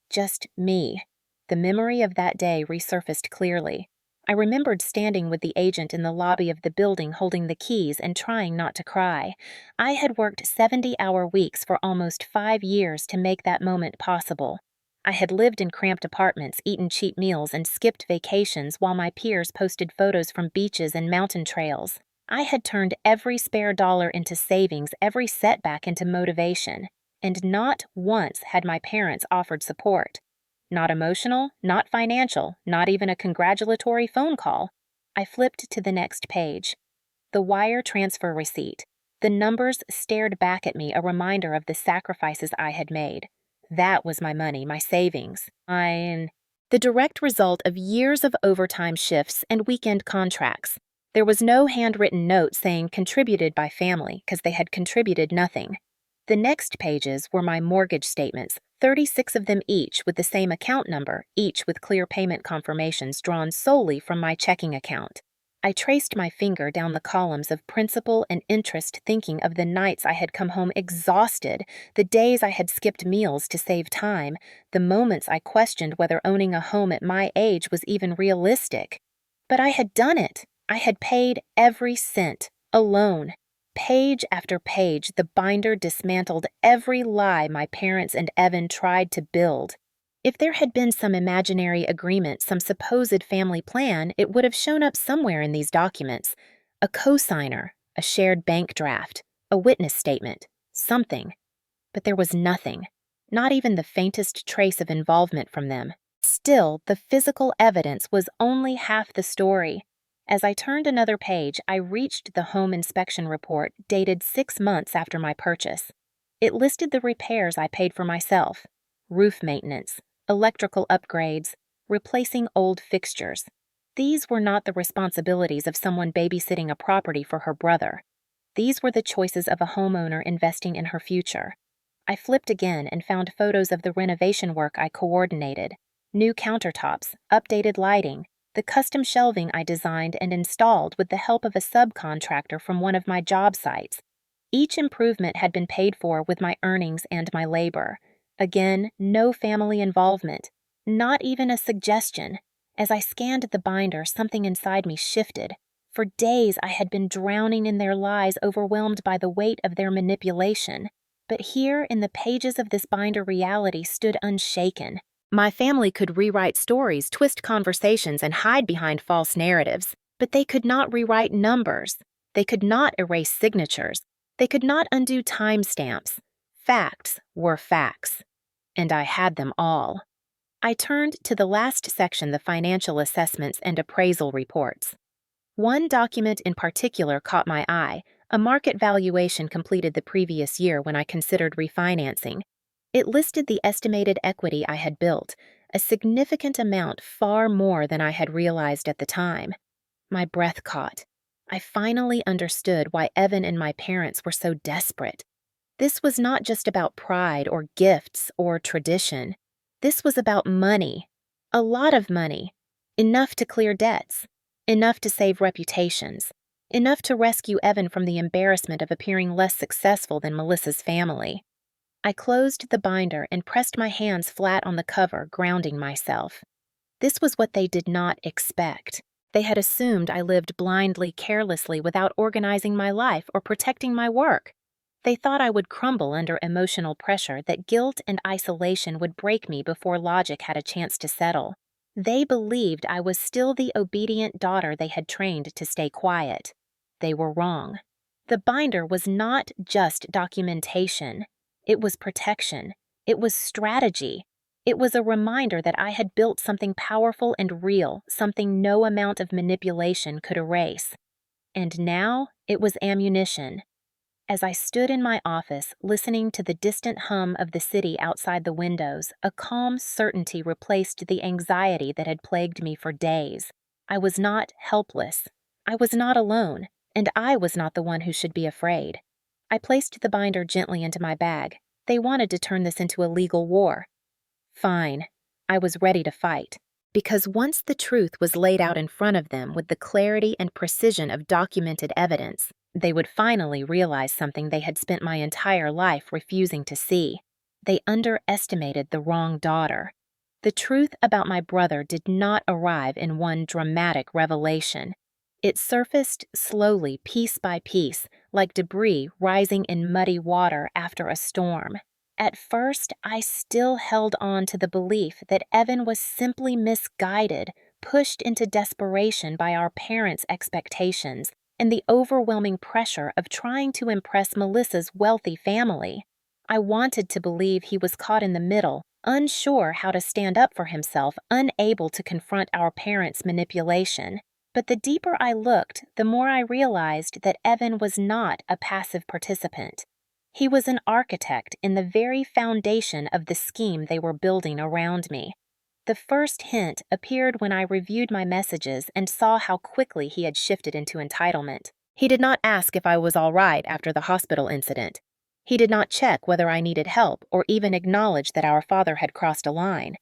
Just me. The memory of that day resurfaced clearly. I remembered standing with the agent in the lobby of the building holding the keys and trying not to cry. I had worked 70-hour weeks for almost 5 years to make that moment possible. I had lived in cramped apartments, eaten cheap meals, and skipped vacations while my peers posted photos from beaches and mountain trails. I had turned every spare dollar into savings, every setback into motivation. And not once had my parents offered support. Not emotional, not financial, not even a congratulatory phone call. I flipped to the next page. The wire transfer receipt. The numbers stared back at me, a reminder of the sacrifices I had made. That was my money, my savings, the direct result of years of overtime shifts and weekend contracts. There was no handwritten note saying contributed by family, because they had contributed nothing. The next pages were my mortgage statements, 36 of them each with the same account number, each with clear payment confirmations drawn solely from my checking account. I traced my finger down the columns of principal and interest, thinking of the nights I had come home exhausted, the days I had skipped meals to save time, the moments I questioned whether owning a home at my age was even realistic. But I had done it. I had paid every cent, alone. Page after page, the binder dismantled every lie my parents and Evan tried to build. If there had been some imaginary agreement, some supposed family plan, it would have shown up somewhere in these documents. A co-signer, a shared bank draft, a witness statement, something. But there was nothing, not even the faintest trace of involvement from them. Still, the physical evidence was only half the story. As I turned another page, I reached the home inspection report dated 6 months after my purchase. It listed the repairs I paid for myself: roof maintenance, electrical upgrades, replacing old fixtures. These were not the responsibilities of someone babysitting a property for her brother. These were the choices of a homeowner investing in her future. I flipped again and found photos of the renovation work I coordinated. New countertops, updated lighting, the custom shelving I designed and installed with the help of a subcontractor from one of my job sites. Each improvement had been paid for with my earnings and my labor. Again, no family involvement, not even a suggestion. As I scanned the binder, something inside me shifted. For days I had been drowning in their lies, overwhelmed by the weight of their manipulation. But here in the pages of this binder, reality stood unshaken. My family could rewrite stories, twist conversations, and hide behind false narratives, but they could not rewrite numbers. They could not erase signatures. They could not undo timestamps. Facts were facts, and I had them all. I turned to the last section, the financial assessments and appraisal reports. One document in particular caught my eye, a market valuation completed the previous year when I considered refinancing. It listed the estimated equity I had built, a significant amount, far more than I had realized at the time. My breath caught. I finally understood why Evan and my parents were so desperate. This was not just about pride or gifts or tradition. This was about money. A lot of money. Enough to clear debts. Enough to save reputations. Enough to rescue Evan from the embarrassment of appearing less successful than Melissa's family. I closed the binder and pressed my hands flat on the cover, grounding myself. This was what they did not expect. They had assumed I lived blindly, carelessly, without organizing my life or protecting my work. They thought I would crumble under emotional pressure, that guilt and isolation would break me before logic had a chance to settle. They believed I was still the obedient daughter they had trained to stay quiet. They were wrong. The binder was not just documentation. It was protection. It was strategy. It was a reminder that I had built something powerful and real, something no amount of manipulation could erase. And now it was ammunition. As I stood in my office, listening to the distant hum of the city outside the windows, a calm certainty replaced the anxiety that had plagued me for days. I was not helpless. I was not alone, and I was not the one who should be afraid. I placed the binder gently into my bag. They wanted to turn this into a legal war. Fine. I was ready to fight. Because once the truth was laid out in front of them with the clarity and precision of documented evidence, they would finally realize something they had spent my entire life refusing to see. They underestimated the wrong daughter. The truth about my brother did not arrive in one dramatic revelation. It surfaced slowly, piece by piece, like debris rising in muddy water after a storm. At first, I still held on to the belief that Evan was simply misguided, pushed into desperation by our parents' expectations and the overwhelming pressure of trying to impress Melissa's wealthy family. I wanted to believe he was caught in the middle, unsure how to stand up for himself, unable to confront our parents' manipulation. But the deeper I looked, the more I realized that Evan was not a passive participant. He was an architect in the very foundation of the scheme they were building around me. The first hint appeared when I reviewed my messages and saw how quickly he had shifted into entitlement. He did not ask if I was all right after the hospital incident. He did not check whether I needed help or even acknowledge that our father had crossed a line.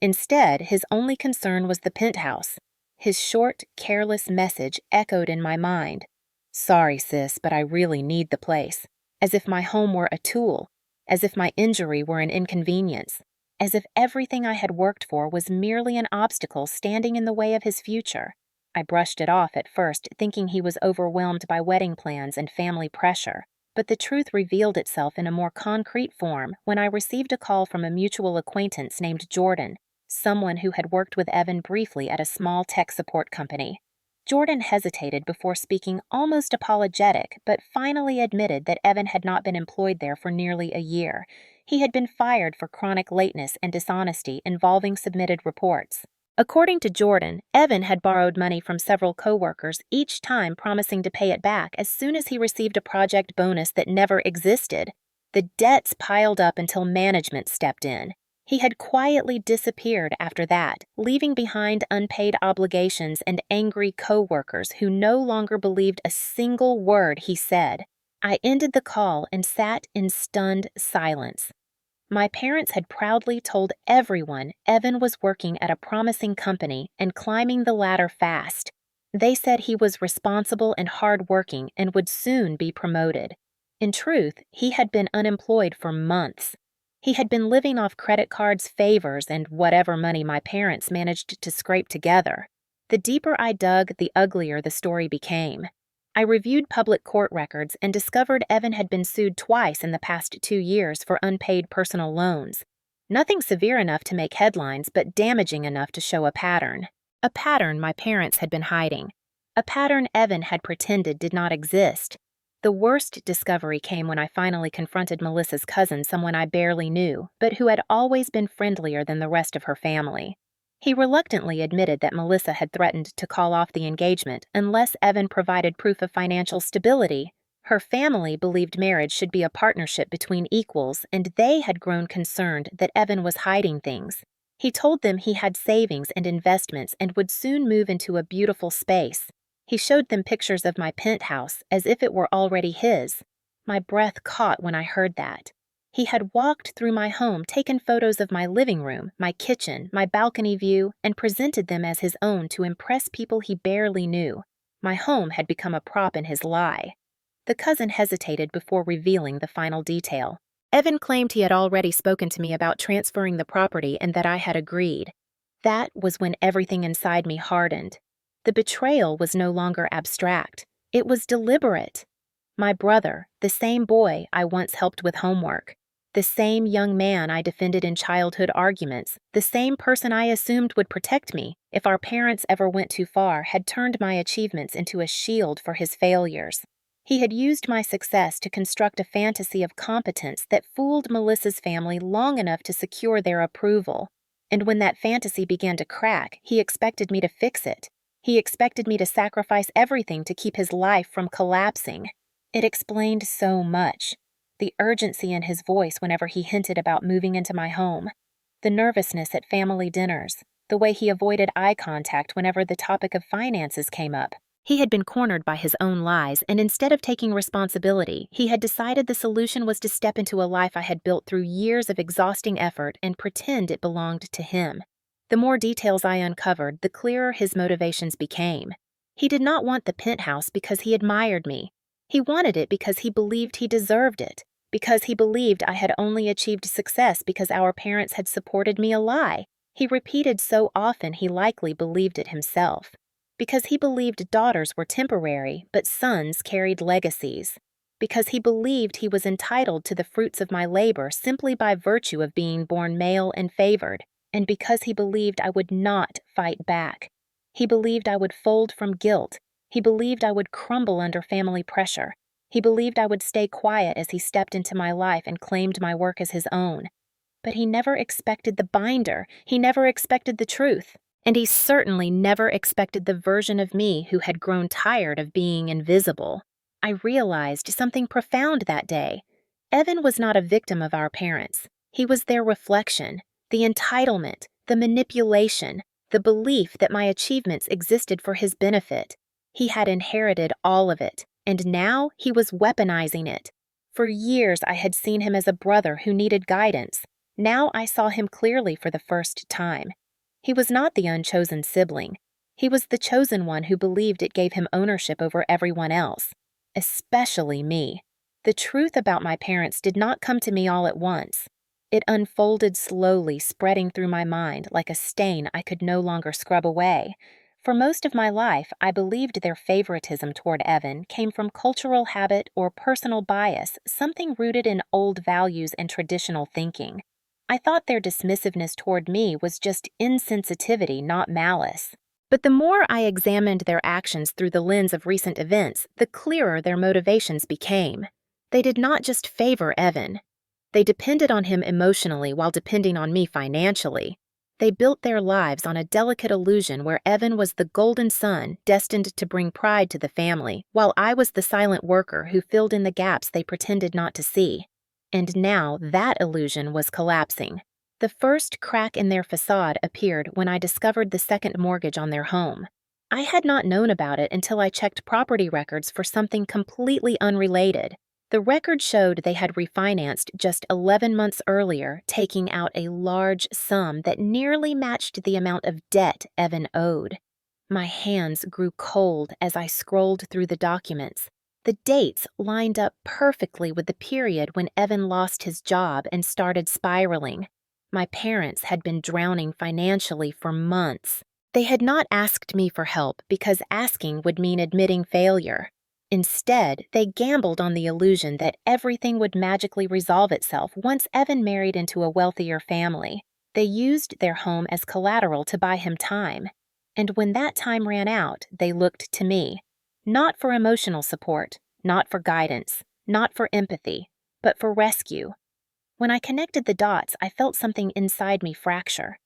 Instead, his only concern was the penthouse. His short, careless message echoed in my mind. "Sorry, sis, but I really need the place." As if my home were a tool, as if my injury were an inconvenience, as if everything I had worked for was merely an obstacle standing in the way of his future. I brushed it off at first, thinking he was overwhelmed by wedding plans and family pressure, but the truth revealed itself in a more concrete form when I received a call from a mutual acquaintance named Jordan, someone who had worked with Evan briefly at a small tech support company. Jordan hesitated before speaking, almost apologetic, but finally admitted that Evan had not been employed there for nearly a year. He had been fired for chronic lateness and dishonesty involving submitted reports. According to Jordan, Evan had borrowed money from several coworkers, each time promising to pay it back as soon as he received a project bonus that never existed. The debts piled up until management stepped in. He had quietly disappeared after that, leaving behind unpaid obligations and angry coworkers who no longer believed a single word he said. I ended the call and sat in stunned silence. My parents had proudly told everyone Evan was working at a promising company and climbing the ladder fast. They said he was responsible and hardworking and would soon be promoted. In truth, he had been unemployed for months. He had been living off credit cards, favors, and whatever money my parents managed to scrape together. The deeper I dug, the uglier the story became. I reviewed public court records and discovered Evan had been sued twice in the past 2 years for unpaid personal loans. Nothing severe enough to make headlines, but damaging enough to show a pattern. A pattern my parents had been hiding. A pattern Evan had pretended did not exist. The worst discovery came when I finally confronted Melissa's cousin, someone I barely knew, but who had always been friendlier than the rest of her family. He reluctantly admitted that Melissa had threatened to call off the engagement unless Evan provided proof of financial stability. Her family believed marriage should be a partnership between equals, and they had grown concerned that Evan was hiding things. He told them he had savings and investments and would soon move into a beautiful space. He showed them pictures of my penthouse as if it were already his. My breath caught when I heard that. He had walked through my home, taken photos of my living room, my kitchen, my balcony view, and presented them as his own to impress people he barely knew. My home had become a prop in his lie. The cousin hesitated before revealing the final detail. Evan claimed he had already spoken to me about transferring the property and that I had agreed. That was when everything inside me hardened. The betrayal was no longer abstract. It was deliberate. My brother, the same boy I once helped with homework, the same young man I defended in childhood arguments, the same person I assumed would protect me if our parents ever went too far, had turned my achievements into a shield for his failures. He had used my success to construct a fantasy of competence that fooled Melissa's family long enough to secure their approval. And when that fantasy began to crack, he expected me to fix it. He expected me to sacrifice everything to keep his life from collapsing. It explained so much. The urgency in his voice whenever he hinted about moving into my home. The nervousness at family dinners. The way he avoided eye contact whenever the topic of finances came up. He had been cornered by his own lies, and instead of taking responsibility, he had decided the solution was to step into a life I had built through years of exhausting effort and pretend it belonged to him. The more details I uncovered, the clearer his motivations became. He did not want the penthouse because he admired me. He wanted it because he believed he deserved it, because he believed I had only achieved success because our parents had supported me a lie. He repeated so often he likely believed it himself. Because he believed daughters were temporary, but sons carried legacies. Because he believed he was entitled to the fruits of my labor simply by virtue of being born male and favored, and because he believed I would not fight back. He believed I would fold from guilt. He believed I would crumble under family pressure. He believed I would stay quiet as he stepped into my life and claimed my work as his own. But he never expected the binder. He never expected the truth. And he certainly never expected the version of me who had grown tired of being invisible. I realized something profound that day. Evan was not a victim of our parents. He was their reflection. The entitlement, the manipulation, the belief that my achievements existed for his benefit. He had inherited all of it, and now he was weaponizing it. For years I had seen him as a brother who needed guidance. Now I saw him clearly for the first time. He was not the unchosen sibling. He was the chosen one who believed it gave him ownership over everyone else, especially me. The truth about my parents did not come to me all at once. It unfolded slowly, spreading through my mind like a stain I could no longer scrub away. For most of my life, I believed their favoritism toward Evan came from cultural habit or personal bias, something rooted in old values and traditional thinking. I thought their dismissiveness toward me was just insensitivity, not malice. But the more I examined their actions through the lens of recent events, the clearer their motivations became. They did not just favor Evan. They depended on him emotionally while depending on me financially. They built their lives on a delicate illusion where Evan was the golden son destined to bring pride to the family, while I was the silent worker who filled in the gaps they pretended not to see. And now that illusion was collapsing. The first crack in their facade appeared when I discovered the second mortgage on their home. I had not known about it until I checked property records for something completely unrelated. The record showed they had refinanced just 11 months earlier, taking out a large sum that nearly matched the amount of debt Evan owed. My hands grew cold as I scrolled through the documents. The dates lined up perfectly with the period when Evan lost his job and started spiraling. My parents had been drowning financially for months. They had not asked me for help because asking would mean admitting failure. Instead, they gambled on the illusion that everything would magically resolve itself once Evan married into a wealthier family. They used their home as collateral to buy him time. And when that time ran out, they looked to me. Not for emotional support, not for guidance, not for empathy, but for rescue. When I connected the dots, I felt something inside me fracture.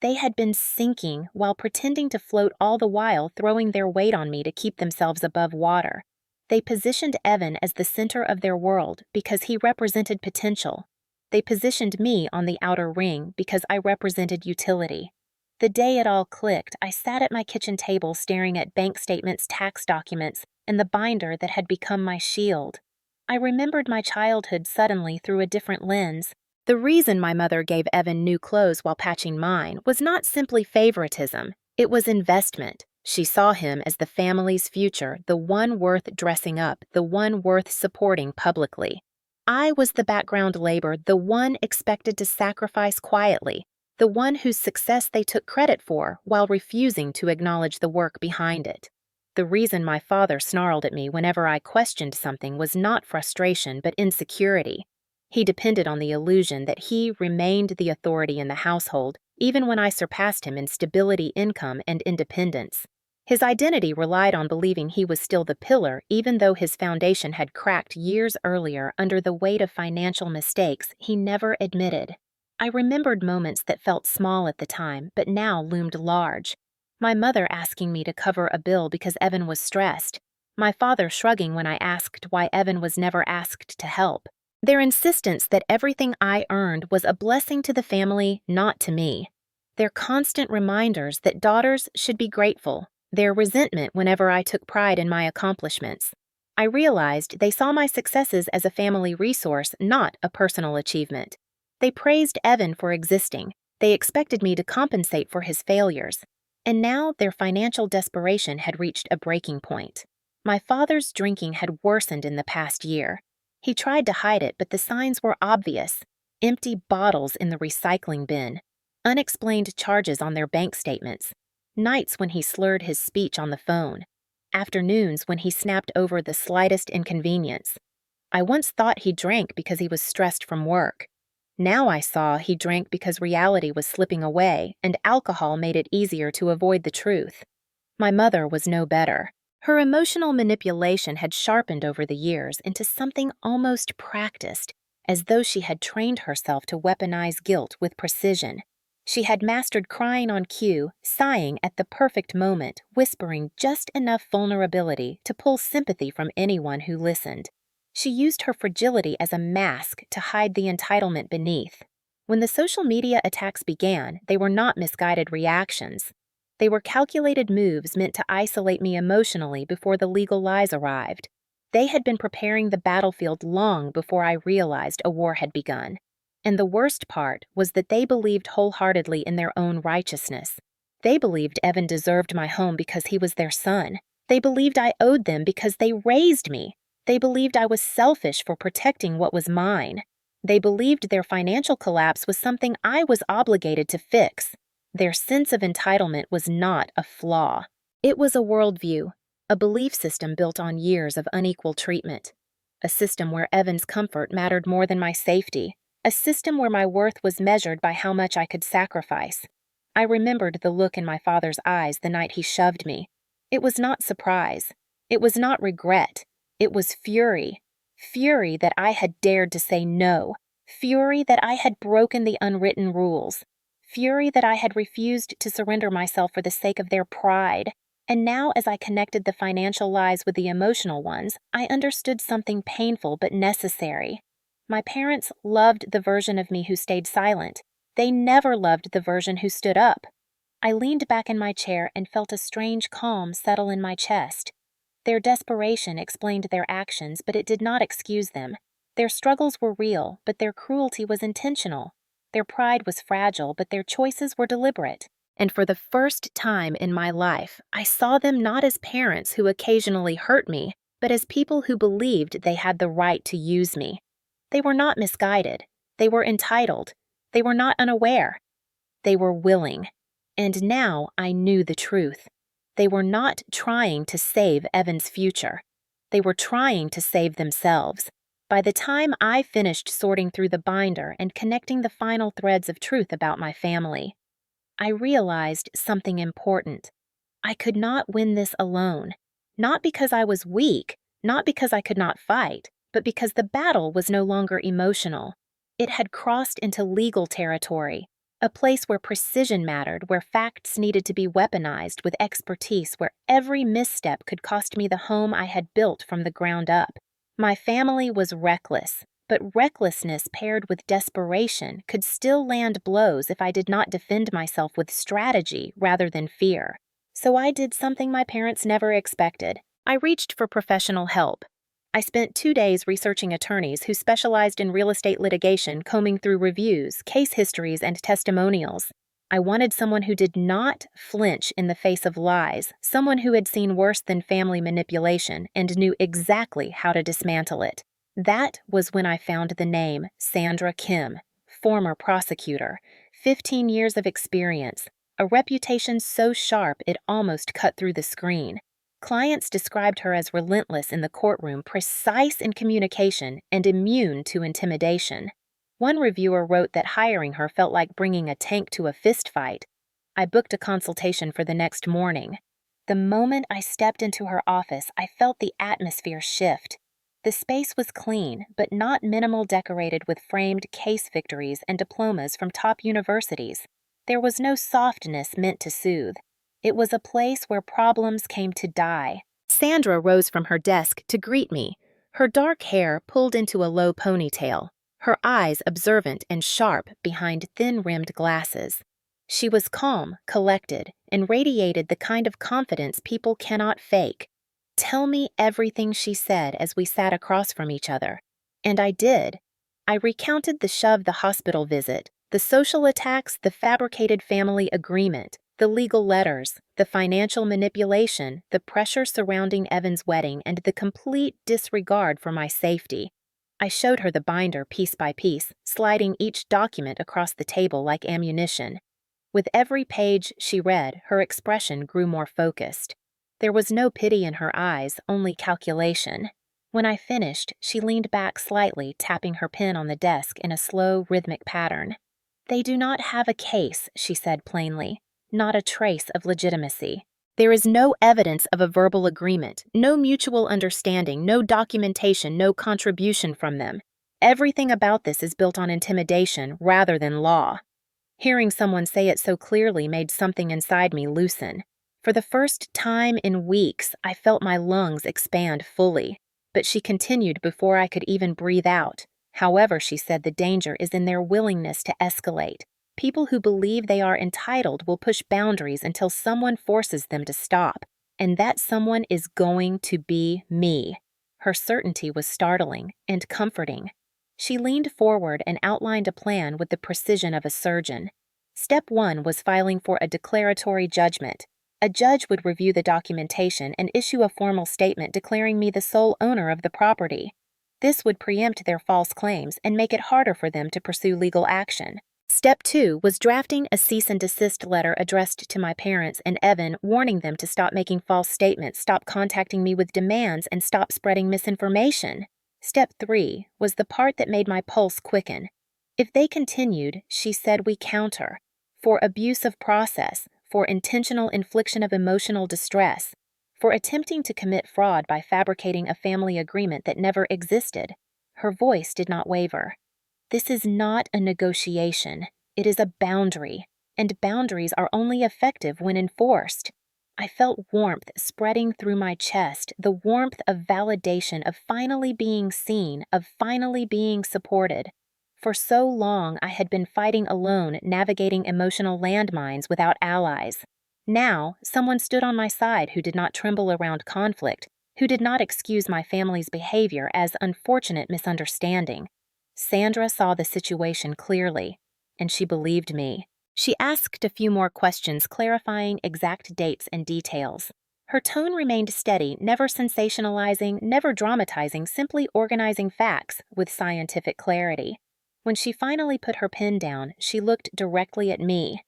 They had been sinking while pretending to float, all the while throwing their weight on me to keep themselves above water. They positioned Evan as the center of their world because he represented potential. They positioned me on the outer ring because I represented utility. The day it all clicked, I sat at my kitchen table staring at bank statements, tax documents, and the binder that had become my shield. I remembered my childhood suddenly through a different lens. The reason my mother gave Evan new clothes while patching mine was not simply favoritism, it was investment. She saw him as the family's future, the one worth dressing up, the one worth supporting publicly. I was the background labor, the one expected to sacrifice quietly, the one whose success they took credit for while refusing to acknowledge the work behind it. The reason my father snarled at me whenever I questioned something was not frustration but insecurity. He depended on the illusion that he remained the authority in the household, even when I surpassed him in stability, income, and independence. His identity relied on believing he was still the pillar, even though his foundation had cracked years earlier under the weight of financial mistakes he never admitted. I remembered moments that felt small at the time, but now loomed large. My mother asking me to cover a bill because Evan was stressed. My father shrugging when I asked why Evan was never asked to help. Their insistence that everything I earned was a blessing to the family, not to me. Their constant reminders that daughters should be grateful. Their resentment whenever I took pride in my accomplishments. I realized they saw my successes as a family resource, not a personal achievement. They praised Evan for existing. They expected me to compensate for his failures. And now their financial desperation had reached a breaking point. My father's drinking had worsened in the past year. He tried to hide it, but the signs were obvious. Empty bottles in the recycling bin. Unexplained charges on their bank statements. Nights when he slurred his speech on the phone. Afternoons when he snapped over the slightest inconvenience. I once thought he drank because he was stressed from work. Now I saw he drank because reality was slipping away and alcohol made it easier to avoid the truth. My mother was no better. Her emotional manipulation had sharpened over the years into something almost practiced, as though she had trained herself to weaponize guilt with precision. She had mastered crying on cue, sighing at the perfect moment, whispering just enough vulnerability to pull sympathy from anyone who listened. She used her fragility as a mask to hide the entitlement beneath. When the social media attacks began, they were not misguided reactions. They were calculated moves meant to isolate me emotionally before the legal lies arrived. They had been preparing the battlefield long before I realized a war had begun. And the worst part was that they believed wholeheartedly in their own righteousness. They believed Evan deserved my home because he was their son. They believed I owed them because they raised me. They believed I was selfish for protecting what was mine. They believed their financial collapse was something I was obligated to fix. Their sense of entitlement was not a flaw. It was a worldview, a belief system built on years of unequal treatment. A system where Evan's comfort mattered more than my safety. A system where my worth was measured by how much I could sacrifice. I remembered the look in my father's eyes the night he shoved me. It was not surprise. It was not regret. It was fury. Fury that I had dared to say no. Fury that I had broken the unwritten rules. Fury that I had refused to surrender myself for the sake of their pride. And now, as I connected the financial lies with the emotional ones, I understood something painful but necessary. My parents loved the version of me who stayed silent. They never loved the version who stood up. I leaned back in my chair and felt a strange calm settle in my chest. Their desperation explained their actions, but it did not excuse them. Their struggles were real, but their cruelty was intentional. Their pride was fragile, but their choices were deliberate. And for the first time in my life, I saw them not as parents who occasionally hurt me, but as people who believed they had the right to use me. They were not misguided. They were entitled. They were not unaware. They were willing. And now I knew the truth. They were not trying to save Evan's future. They were trying to save themselves. By the time I finished sorting through the binder and connecting the final threads of truth about my family, I realized something important. I could not win this alone. Not because I was weak, not because I could not fight, but because the battle was no longer emotional. It had crossed into legal territory, a place where precision mattered, where facts needed to be weaponized with expertise, where every misstep could cost me the home I had built from the ground up. My family was reckless, but recklessness paired with desperation could still land blows if I did not defend myself with strategy rather than fear. So I did something my parents never expected. I reached for professional help. I spent 2 days researching attorneys who specialized in real estate litigation, combing through reviews, case histories, and testimonials. I wanted someone who did not flinch in the face of lies, someone who had seen worse than family manipulation and knew exactly how to dismantle it. That was when I found the name Sandra Kim, former prosecutor, 15 years of experience, a reputation so sharp it almost cut through the screen. Clients described her as relentless in the courtroom, precise in communication, and immune to intimidation. One reviewer wrote that hiring her felt like bringing a tank to a fistfight. I booked a consultation for the next morning. The moment I stepped into her office, I felt the atmosphere shift. The space was clean, but not minimal, decorated with framed case victories and diplomas from top universities. There was no softness meant to soothe. It was a place where problems came to die. Sandra rose from her desk to greet me, her dark hair pulled into a low ponytail, her eyes observant and sharp behind thin-rimmed glasses. She was calm, collected, and radiated the kind of confidence people cannot fake. "Tell me everything," she said as we sat across from each other. And I did. I recounted the shove, the hospital visit, the social attacks, the fabricated family agreement, the legal letters, the financial manipulation, the pressure surrounding Evan's wedding, and the complete disregard for my safety. I showed her the binder piece by piece, sliding each document across the table like ammunition. With every page she read, her expression grew more focused. There was no pity in her eyes, only calculation. When I finished, she leaned back slightly, tapping her pen on the desk in a slow, rhythmic pattern. "They do not have a case," she said plainly. "Not a trace of legitimacy. There is no evidence of a verbal agreement, no mutual understanding, no documentation, no contribution from them. Everything about this is built on intimidation rather than law." Hearing someone say it so clearly made something inside me loosen. For the first time in weeks, I felt my lungs expand fully. But she continued before I could even breathe out. "However," she said, "the danger is in their willingness to escalate. People who believe they are entitled will push boundaries until someone forces them to stop. And that someone is going to be me." Her certainty was startling and comforting. She leaned forward and outlined a plan with the precision of a surgeon. Step 1 was filing for a declaratory judgment. A judge would review the documentation and issue a formal statement declaring me the sole owner of the property. This would preempt their false claims and make it harder for them to pursue legal action. Step 2 was drafting a cease and desist letter addressed to my parents and Evan, warning them to stop making false statements, stop contacting me with demands, and stop spreading misinformation. Step 3 was the part that made my pulse quicken. If they continued, she said, we counter. For abuse of process, for intentional infliction of emotional distress, for attempting to commit fraud by fabricating a family agreement that never existed. Her voice did not waver. "This is not a negotiation. It is a boundary, and boundaries are only effective when enforced." I felt warmth spreading through my chest, the warmth of validation, of finally being seen, of finally being supported. For so long, I had been fighting alone, navigating emotional landmines without allies. Now, someone stood on my side who did not tremble around conflict, who did not excuse my family's behavior as unfortunate misunderstanding. Sandra saw the situation clearly, and she believed me. She asked a few more questions clarifying exact dates and details. Her tone remained steady, never sensationalizing, never dramatizing, simply organizing facts with scientific clarity. When she finally put her pen down, she looked directly at me.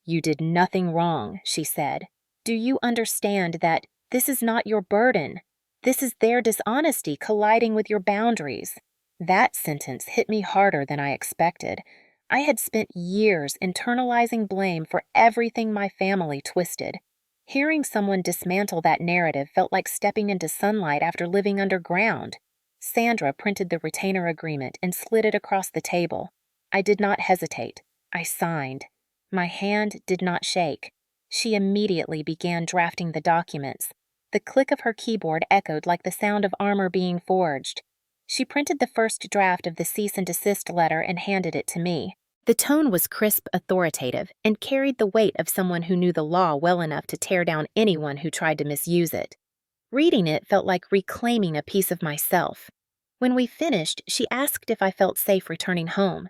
"You did nothing wrong," she said. "Do you understand that this is not your burden? This is their dishonesty colliding with your boundaries." That sentence hit me harder than I expected. I had spent years internalizing blame for everything my family twisted. Hearing someone dismantle that narrative felt like stepping into sunlight after living underground. Sandra printed the retainer agreement and slid it across the table. I did not hesitate. I signed. My hand did not shake. She immediately began drafting the documents. The click of her keyboard echoed like the sound of armor being forged. She printed the first draft of the cease and desist letter and handed it to me. The tone was crisp, authoritative, and carried the weight of someone who knew the law well enough to tear down anyone who tried to misuse it. Reading it felt like reclaiming a piece of myself. When we finished, she asked if I felt safe returning home.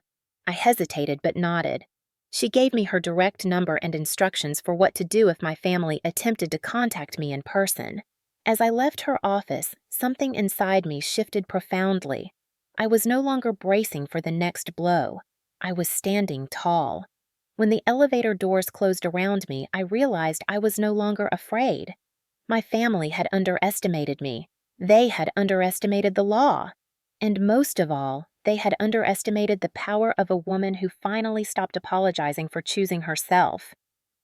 I hesitated but nodded. She gave me her direct number and instructions for what to do if my family attempted to contact me in person. As I left her office, something inside me shifted profoundly. I was no longer bracing for the next blow. I was standing tall. When the elevator doors closed around me, I realized I was no longer afraid. My family had underestimated me. They had underestimated the law. And most of all, they had underestimated the power of a woman who finally stopped apologizing for choosing herself.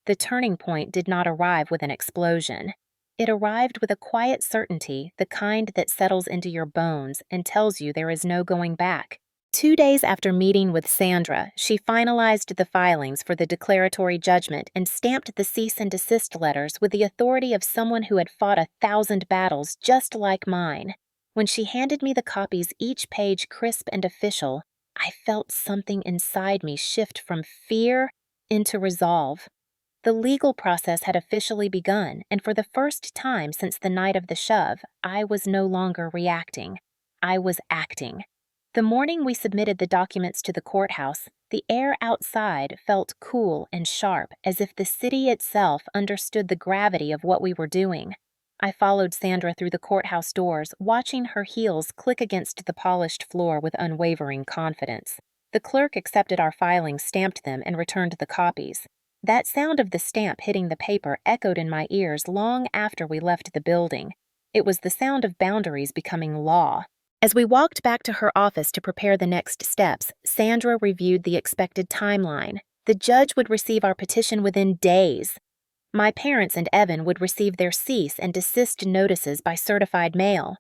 The turning point did not arrive with an explosion. It arrived with a quiet certainty, the kind that settles into your bones and tells you there is no going back. 2 days after meeting with Sandra, she finalized the filings for the declaratory judgment and stamped the cease and desist letters with the authority of someone who had fought 1,000 battles just like mine. When she handed me the copies, each page crisp and official, I felt something inside me shift from fear into resolve. The legal process had officially begun, and for the first time since the night of the shove, I was no longer reacting. I was acting. The morning we submitted the documents to the courthouse, the air outside felt cool and sharp, as if the city itself understood the gravity of what we were doing. I followed Sandra through the courthouse doors, watching her heels click against the polished floor with unwavering confidence. The clerk accepted our filings, stamped them, and returned the copies. That sound of the stamp hitting the paper echoed in my ears long after we left the building. It was the sound of boundaries becoming law. As we walked back to her office to prepare the next steps, Sandra reviewed the expected timeline. The judge would receive our petition within days. My parents and Evan would receive their cease and desist notices by certified mail.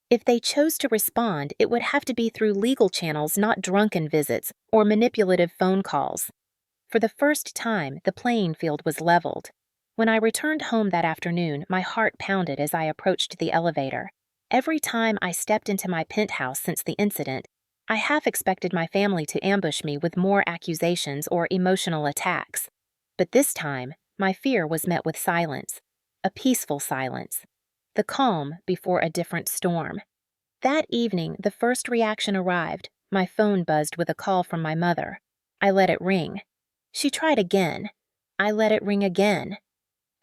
If they chose to respond, it would have to be through legal channels, not drunken visits or manipulative phone calls. For the first time, the playing field was leveled. When I returned home that afternoon, my heart pounded as I approached the elevator. Every time I stepped into my penthouse since the incident, I half expected my family to ambush me with more accusations or emotional attacks. But this time, my fear was met with silence, a peaceful silence, the calm before a different storm. That evening, the first reaction arrived. My phone buzzed with a call from my mother. I let it ring. She tried again. I let it ring again.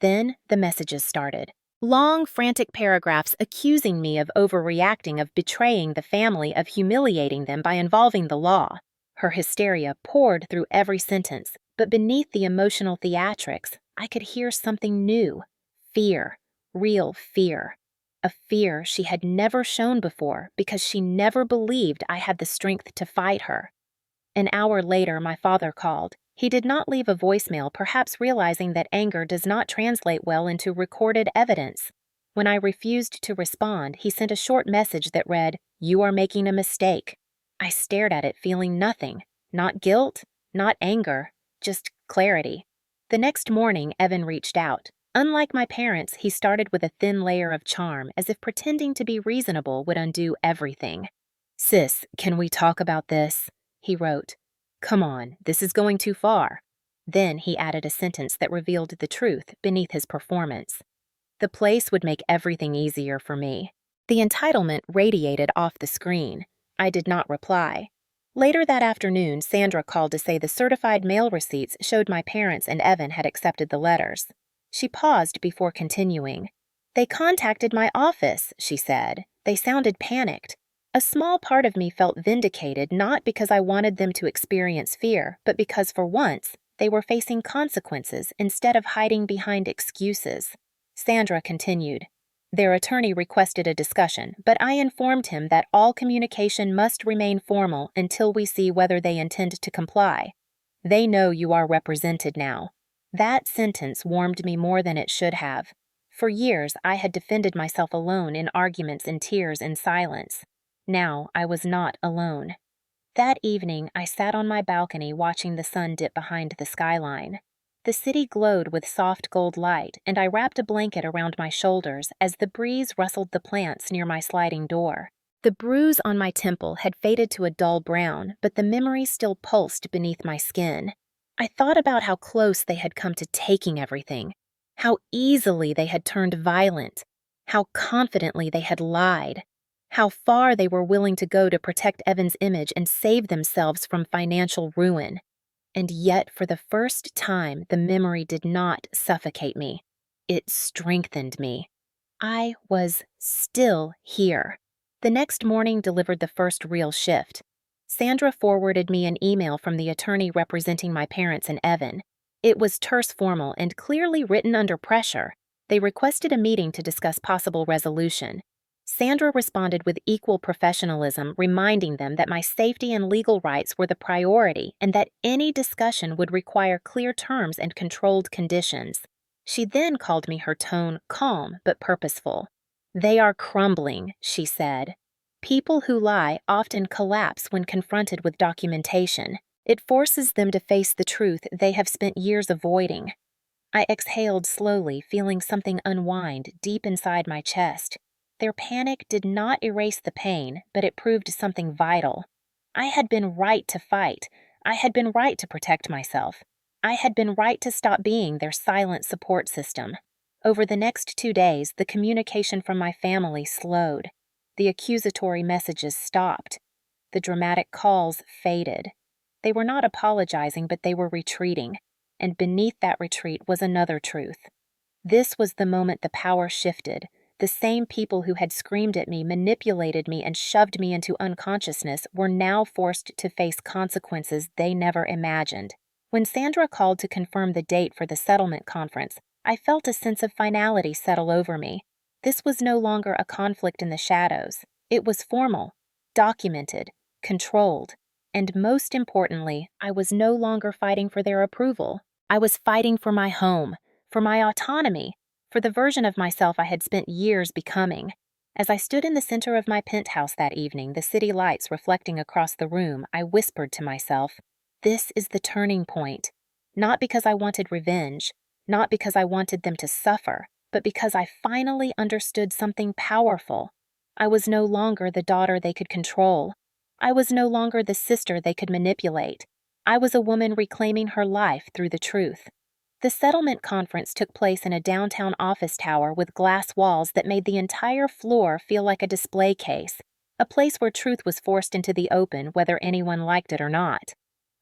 Then the messages started. Long, frantic paragraphs accusing me of overreacting, of betraying the family, of humiliating them by involving the law. Her hysteria poured through every sentence, but beneath the emotional theatrics, I could hear something new. Fear. Real fear. A fear she had never shown before because she never believed I had the strength to fight her. An hour later, my father called. He did not leave a voicemail, perhaps realizing that anger does not translate well into recorded evidence. When I refused to respond, he sent a short message that read, "You are making a mistake." I stared at it, feeling nothing. Not guilt, not anger, just clarity. The next morning, Evan reached out. Unlike my parents, he started with a thin layer of charm, as if pretending to be reasonable would undo everything. "Sis, can we talk about this?" he wrote. "Come on, this is going too far." Then he added a sentence that revealed the truth beneath his performance. "The place would make everything easier for me." The entitlement radiated off the screen. I did not reply. Later that afternoon, Sandra called to say the certified mail receipts showed my parents and Evan had accepted the letters. She paused before continuing. "They contacted my office," she said. "They sounded panicked." A small part of me felt vindicated, not because I wanted them to experience fear, but because for once, they were facing consequences instead of hiding behind excuses. Sandra continued. Their attorney requested a discussion, but I informed him that all communication must remain formal until we see whether they intend to comply. They know you are represented now. That sentence warmed me more than it should have. For years, I had defended myself alone in arguments and tears and silence. Now I was not alone. That evening, I sat on my balcony watching the sun dip behind the skyline. The city glowed with soft gold light, and I wrapped a blanket around my shoulders as the breeze rustled the plants near my sliding door. The bruise on my temple had faded to a dull brown, but the memory still pulsed beneath my skin. I thought about how close they had come to taking everything, how easily they had turned violent, how confidently they had lied, how far they were willing to go to protect Evan's image and save themselves from financial ruin. And yet, for the first time, the memory did not suffocate me. It strengthened me. I was still here. The next morning delivered the first real shift. Sandra forwarded me an email from the attorney representing my parents and Evan. It was terse, formal, and clearly written under pressure. They requested a meeting to discuss possible resolution. Sandra responded with equal professionalism, reminding them that my safety and legal rights were the priority and that any discussion would require clear terms and controlled conditions. She then called me, her tone calm but purposeful. "They are crumbling," she said. "People who lie often collapse when confronted with documentation. It forces them to face the truth they have spent years avoiding." I exhaled slowly, feeling something unwind deep inside my chest. Their panic did not erase the pain, but it proved something vital. I had been right to fight. I had been right to protect myself. I had been right to stop being their silent support system. Over the next 2 days, the communication from my family slowed. The accusatory messages stopped. The dramatic calls faded. They were not apologizing, but they were retreating. And beneath that retreat was another truth. This was the moment the power shifted. The same people who had screamed at me, manipulated me, and shoved me into unconsciousness were now forced to face consequences they never imagined. When Sandra called to confirm the date for the settlement conference, I felt a sense of finality settle over me. This was no longer a conflict in the shadows. It was formal, documented, controlled, and most importantly, I was no longer fighting for their approval. I was fighting for my home, for my autonomy, for the version of myself I had spent years becoming. As I stood in the center of my penthouse that evening, the city lights reflecting across the room, I whispered to myself, "This is the turning point." Not because I wanted revenge, not because I wanted them to suffer, but because I finally understood something powerful. I was no longer the daughter they could control. I was no longer the sister they could manipulate. I was a woman reclaiming her life through the truth. The settlement conference took place in a downtown office tower with glass walls that made the entire floor feel like a display case, a place where truth was forced into the open whether anyone liked it or not.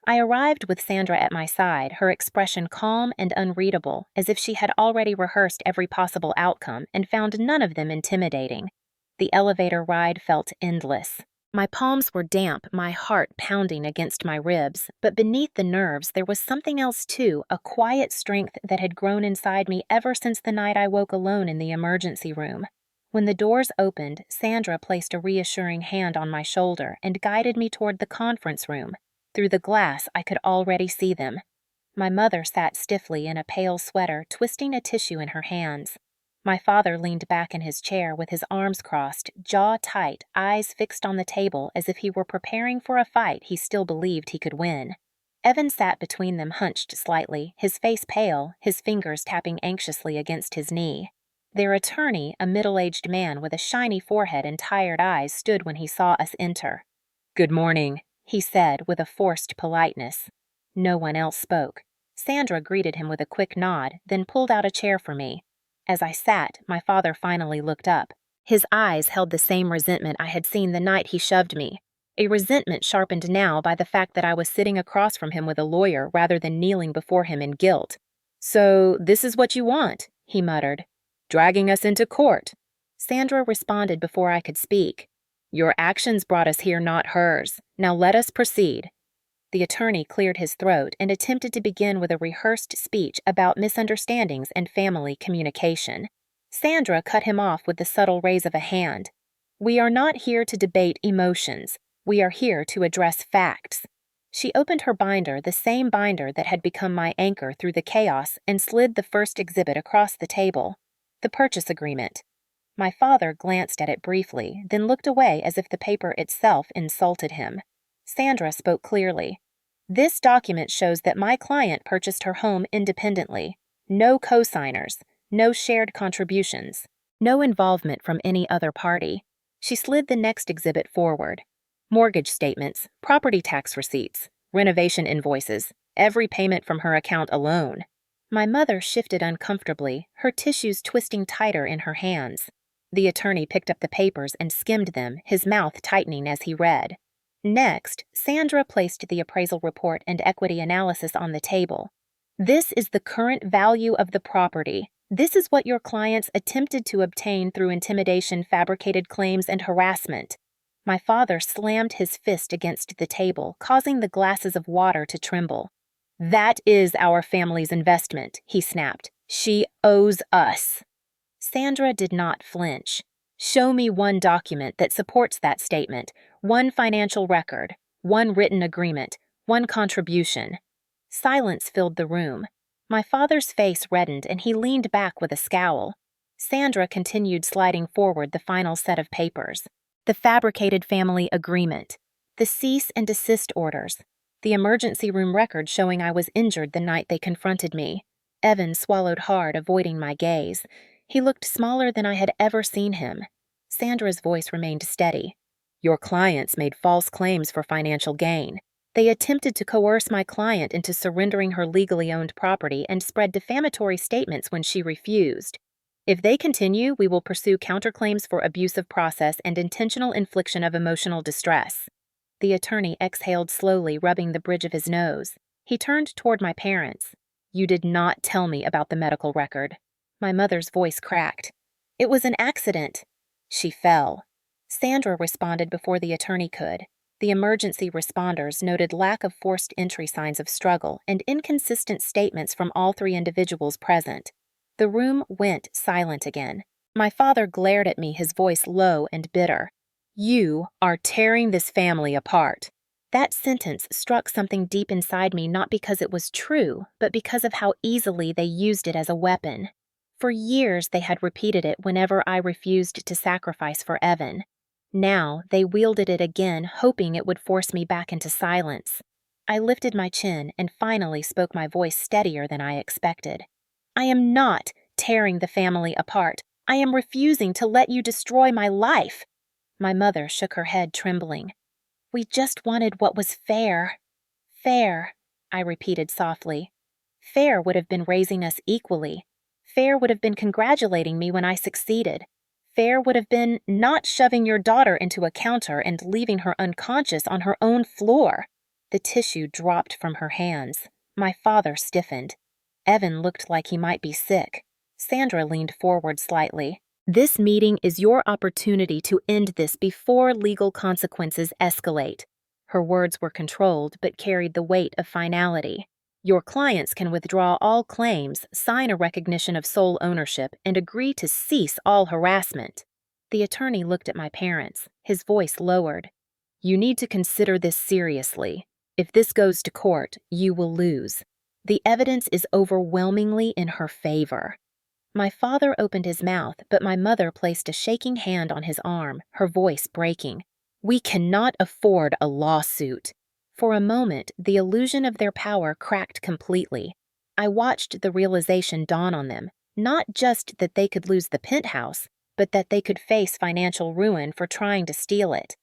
I arrived with Sandra at my side, her expression calm and unreadable, as if she had already rehearsed every possible outcome and found none of them intimidating. The elevator ride felt endless. My palms were damp, my heart pounding against my ribs, but beneath the nerves there was something else too, a quiet strength that had grown inside me ever since the night I woke alone in the emergency room. When the doors opened, Sandra placed a reassuring hand on my shoulder and guided me toward the conference room. Through the glass, I could already see them. My mother sat stiffly in a pale sweater, twisting a tissue in her hands. My father leaned back in his chair with his arms crossed, jaw tight, eyes fixed on the table as if he were preparing for a fight he still believed he could win. Evan sat between them, hunched slightly, his face pale, his fingers tapping anxiously against his knee. Their attorney, a middle-aged man with a shiny forehead and tired eyes, stood when he saw us enter. "Good morning," he said with a forced politeness. No one else spoke. Sandra greeted him with a quick nod, then pulled out a chair for me. As I sat, my father finally looked up. His eyes held the same resentment I had seen the night he shoved me, a resentment sharpened now by the fact that I was sitting across from him with a lawyer rather than kneeling before him in guilt. "So, this is what you want," he muttered. "Dragging us into court." Sandra responded before I could speak. "Your actions brought us here, not hers. Now let us proceed." The attorney cleared his throat and attempted to begin with a rehearsed speech about misunderstandings and family communication. Sandra cut him off with the subtle raise of a hand. "We are not here to debate emotions. We are here to address facts." She opened her binder, the same binder that had become my anchor through the chaos, and slid the first exhibit across the table. The purchase agreement. My father glanced at it briefly, then looked away as if the paper itself insulted him. Sandra spoke clearly. "This document shows that my client purchased her home independently. No co-signers, no shared contributions, no involvement from any other party." She slid the next exhibit forward. Mortgage statements, property tax receipts, renovation invoices, every payment from her account alone. My mother shifted uncomfortably, her tissues twisting tighter in her hands. The attorney picked up the papers and skimmed them, his mouth tightening as he read. Next, Sandra placed the appraisal report and equity analysis on the table. "This is the current value of the property. This is what your clients attempted to obtain through intimidation, fabricated claims, and harassment." My father slammed his fist against the table, causing the glasses of water to tremble. "That is our family's investment," he snapped. "She owes us." Sandra did not flinch. "Show me one document that supports that statement, one financial record, one written agreement, one contribution." Silence filled the room. My father's face reddened and he leaned back with a scowl. Sandra continued sliding forward the final set of papers. The fabricated family agreement, the cease and desist orders, the emergency room record showing I was injured the night they confronted me. Evan swallowed hard, avoiding my gaze. He looked smaller than I had ever seen him. Sandra's voice remained steady. "Your clients made false claims for financial gain. They attempted to coerce my client into surrendering her legally owned property and spread defamatory statements when she refused. If they continue, we will pursue counterclaims for abuse of process and intentional infliction of emotional distress." The attorney exhaled slowly, rubbing the bridge of his nose. He turned toward my parents. "You did not tell me about the medical record." My mother's voice cracked. "It was an accident." She fell. Sandra responded before the attorney could. The emergency responders noted lack of forced entry signs of struggle and inconsistent statements from all three individuals present. The room went silent again. My father glared at me, his voice low and bitter. "You are tearing this family apart." That sentence struck something deep inside me, not because it was true, but because of how easily they used it as a weapon. For years they had repeated it whenever I refused to sacrifice for Evan. Now they wielded it again, hoping it would force me back into silence. I lifted my chin and finally spoke, my voice steadier than I expected. "I am not tearing the family apart. I am refusing to let you destroy my life." My mother shook her head, trembling. "We just wanted what was fair." "Fair," I repeated softly. "Fair would have been raising us equally. Fair would have been congratulating me when I succeeded. Fair would have been not shoving your daughter into a counter and leaving her unconscious on her own floor." The tissue dropped from her hands. My father stiffened. Evan looked like he might be sick. Sandra leaned forward slightly. "This meeting is your opportunity to end this before legal consequences escalate." Her words were controlled but carried the weight of finality. "Your clients can withdraw all claims, sign a recognition of sole ownership, and agree to cease all harassment." The attorney looked at my parents, his voice lowered. "You need to consider this seriously. If this goes to court, you will lose. The evidence is overwhelmingly in her favor." My father opened his mouth, but my mother placed a shaking hand on his arm, her voice breaking. "We cannot afford a lawsuit." For a moment, the illusion of their power cracked completely. I watched the realization dawn on them, not just that they could lose the penthouse, but that they could face financial ruin for trying to steal it.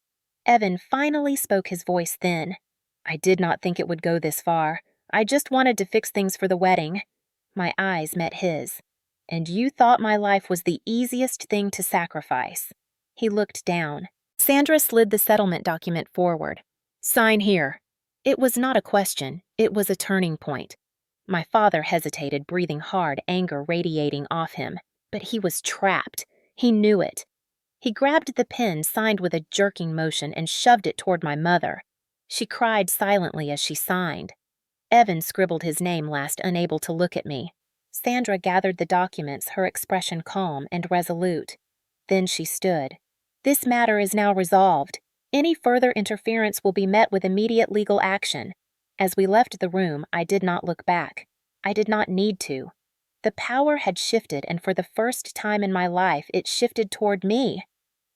Evan finally spoke, his voice thin. "I did not think it would go this far. I just wanted to fix things for the wedding." My eyes met his. And you thought my life was the easiest thing to sacrifice." He looked down. Sandra slid the settlement document forward. "Sign here." It was not a question, it was a turning point. My father hesitated, breathing hard, anger radiating off him. But he was trapped. He knew it. He grabbed the pen, signed with a jerking motion, and shoved it toward my mother. She cried silently as she signed. Evan scribbled his name last, unable to look at me. Sandra gathered the documents, her expression calm and resolute. Then she stood. "This matter is now resolved. Any further interference will be met with immediate legal action." As we left the room, I did not look back. I did not need to. The power had shifted, and for the first time in my life, it shifted toward me.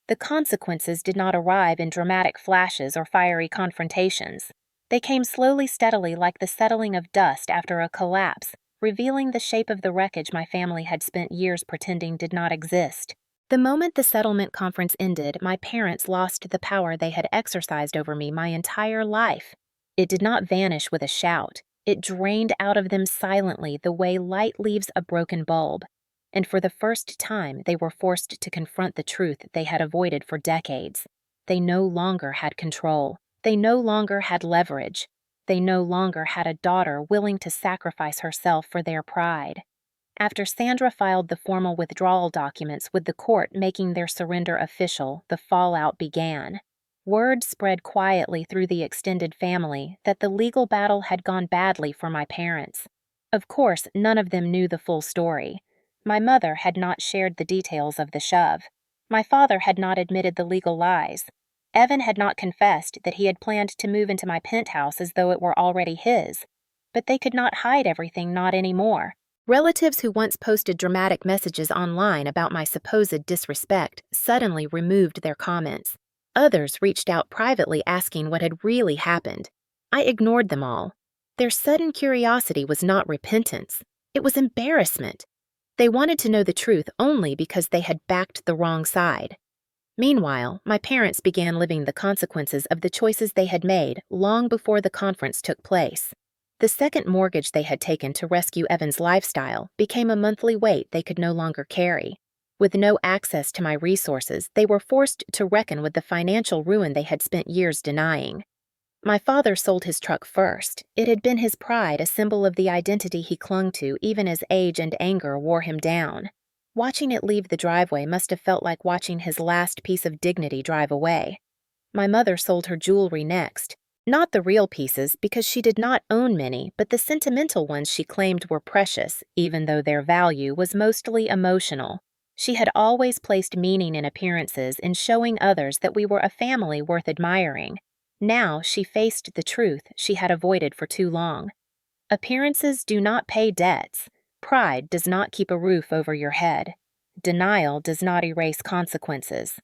The consequences did not arrive in dramatic flashes or fiery confrontations. They came slowly, steadily, like the settling of dust after a collapse, revealing the shape of the wreckage my family had spent years pretending did not exist. The moment the settlement conference ended, my parents lost the power they had exercised over me my entire life. It did not vanish with a shout. It drained out of them silently the way light leaves a broken bulb. And for the first time, they were forced to confront the truth they had avoided for decades. They no longer had control. They no longer had leverage. They no longer had a daughter willing to sacrifice herself for their pride. After Sandra filed the formal withdrawal documents with the court making their surrender official, the fallout began. Word spread quietly through the extended family that the legal battle had gone badly for my parents. Of course, none of them knew the full story. My mother had not shared the details of the shove. My father had not admitted the legal lies. Evan had not confessed that he had planned to move into my penthouse as though it were already his. But they could not hide everything, not anymore. Relatives who once posted dramatic messages online about my supposed disrespect suddenly removed their comments. Others reached out privately asking what had really happened. I ignored them all. Their sudden curiosity was not repentance. It was embarrassment. They wanted to know the truth only because they had backed the wrong side. Meanwhile, my parents began living the consequences of the choices they had made long before the conference took place. The second mortgage they had taken to rescue Evan's lifestyle became a monthly weight they could no longer carry. With no access to my resources, they were forced to reckon with the financial ruin they had spent years denying. My father sold his truck first. It had been his pride, a symbol of the identity he clung to even as age and anger wore him down. Watching it leave the driveway must have felt like watching his last piece of dignity drive away. My mother sold her jewelry next. Not the real pieces, because she did not own many, but the sentimental ones she claimed were precious, even though their value was mostly emotional. She had always placed meaning in appearances, in showing others that we were a family worth admiring. Now she faced the truth she had avoided for too long. Appearances do not pay debts. Pride does not keep a roof over your head. Denial does not erase consequences.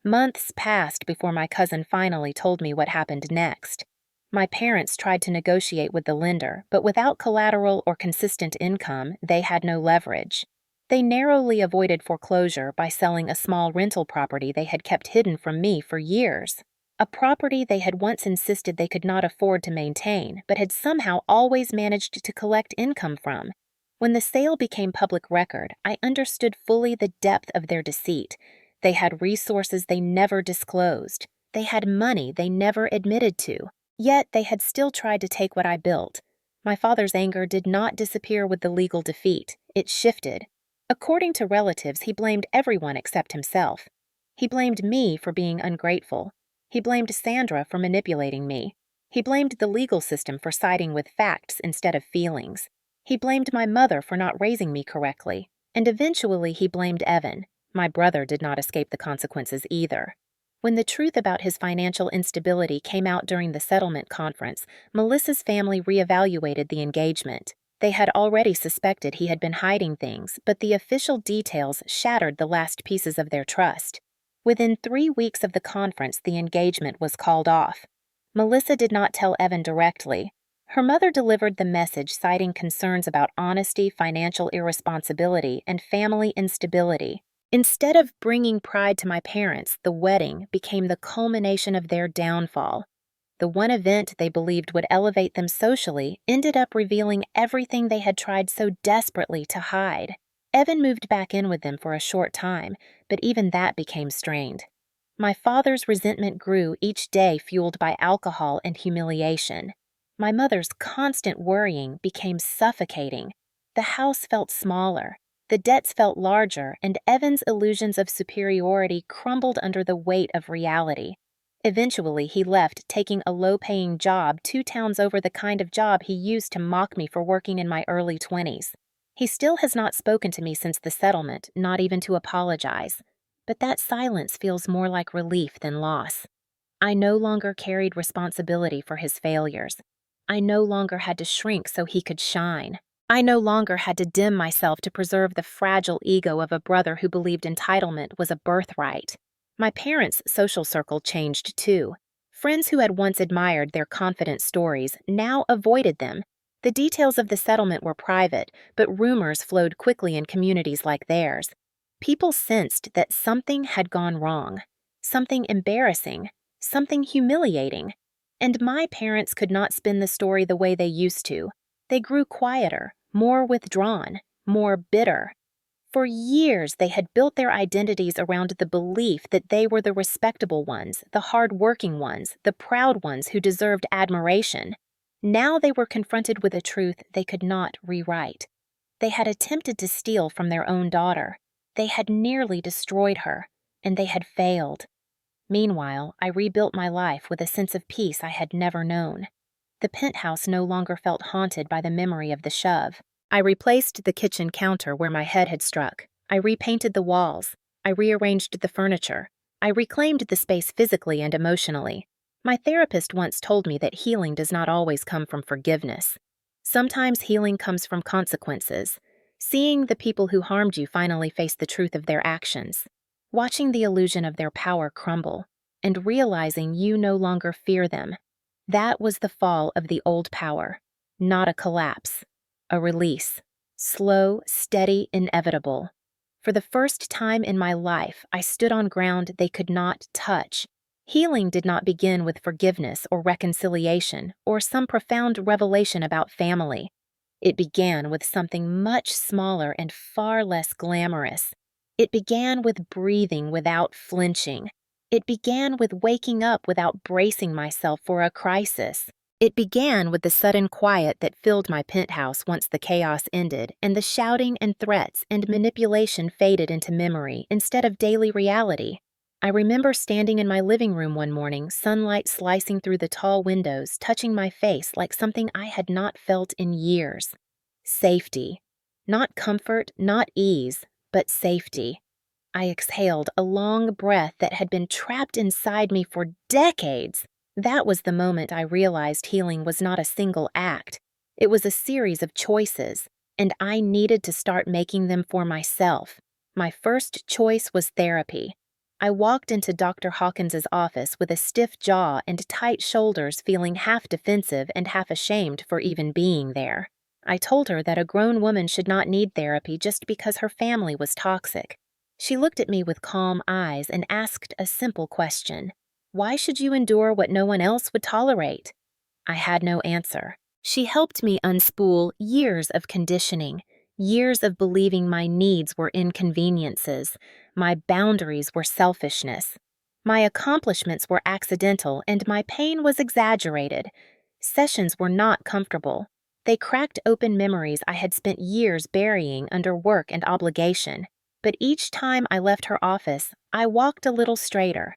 Months passed before my cousin finally told me what happened next. My parents tried to negotiate with the lender, but without collateral or consistent income, they had no leverage. They narrowly avoided foreclosure by selling a small rental property they had kept hidden from me for years. A property they had once insisted they could not afford to maintain, but had somehow always managed to collect income from. When the sale became public record, I understood fully the depth of their deceit. They had resources they never disclosed. They had money they never admitted to. Yet they had still tried to take what I built. My father's anger did not disappear with the legal defeat. It shifted. According to relatives, he blamed everyone except himself. He blamed me for being ungrateful. He blamed Sandra for manipulating me. He blamed the legal system for siding with facts instead of feelings. He blamed my mother for not raising me correctly. And eventually he blamed Evan. My brother did not escape the consequences either. When the truth about his financial instability came out during the settlement conference, Melissa's family reevaluated the engagement. They had already suspected he had been hiding things, but the official details shattered the last pieces of their trust. Within 3 weeks of the conference, the engagement was called off. Melissa did not tell Evan directly. Her mother delivered the message citing concerns about honesty, financial irresponsibility, and family instability. Instead of bringing pride to my parents, the wedding became the culmination of their downfall. The one event they believed would elevate them socially ended up revealing everything they had tried so desperately to hide. Evan moved back in with them for a short time, but even that became strained. My father's resentment grew each day, fueled by alcohol and humiliation. My mother's constant worrying became suffocating. The house felt smaller, the debts felt larger, and Evan's illusions of superiority crumbled under the weight of reality. Eventually, he left, taking a low-paying job 2 towns over the kind of job he used to mock me for working in my early 20s. He still has not spoken to me since the settlement, not even to apologize. But that silence feels more like relief than loss. I no longer carried responsibility for his failures. I no longer had to shrink so he could shine. I no longer had to dim myself to preserve the fragile ego of a brother who believed entitlement was a birthright. My parents' social circle changed too. Friends who had once admired their confident stories now avoided them. The details of the settlement were private, but rumors flowed quickly in communities like theirs. People sensed that something had gone wrong, something embarrassing, something humiliating. And my parents could not spin the story the way they used to. They grew quieter, more withdrawn, more bitter. For years, they had built their identities around the belief that they were the respectable ones, the hard-working ones, the proud ones who deserved admiration. Now they were confronted with a truth they could not rewrite. They had attempted to steal from their own daughter. They had nearly destroyed her, and they had failed. Meanwhile, I rebuilt my life with a sense of peace I had never known. The penthouse no longer felt haunted by the memory of the shove. I replaced the kitchen counter where my head had struck. I repainted the walls. I rearranged the furniture. I reclaimed the space physically and emotionally. My therapist once told me that healing does not always come from forgiveness. Sometimes healing comes from consequences. Seeing the people who harmed you finally face the truth of their actions. Watching the illusion of their power crumble. And realizing you no longer fear them. That was the fall of the old power, not a collapse. A release. Slow, steady, inevitable. For the first time in my life, I stood on ground they could not touch. Healing did not begin with forgiveness or reconciliation or some profound revelation about family. It began with something much smaller and far less glamorous. It began with breathing without flinching. It began with waking up without bracing myself for a crisis. It began with the sudden quiet that filled my penthouse once the chaos ended, and the shouting and threats and manipulation faded into memory instead of daily reality. I remember standing in my living room one morning, sunlight slicing through the tall windows, touching my face like something I had not felt in years. Safety. Not comfort, not ease, but safety. I exhaled a long breath that had been trapped inside me for decades. That was the moment I realized healing was not a single act. It was a series of choices, and I needed to start making them for myself. My first choice was therapy. I walked into Dr. Hawkins's office with a stiff jaw and tight shoulders, feeling half defensive and half ashamed for even being there. I told her that a grown woman should not need therapy just because her family was toxic. She looked at me with calm eyes and asked a simple question. Why should you endure what no one else would tolerate? I had no answer. She helped me unspool years of conditioning, years of believing my needs were inconveniences, my boundaries were selfishness. My accomplishments were accidental and my pain was exaggerated. Sessions were not comfortable. They cracked open memories I had spent years burying under work and obligation. But each time I left her office, I walked a little straighter.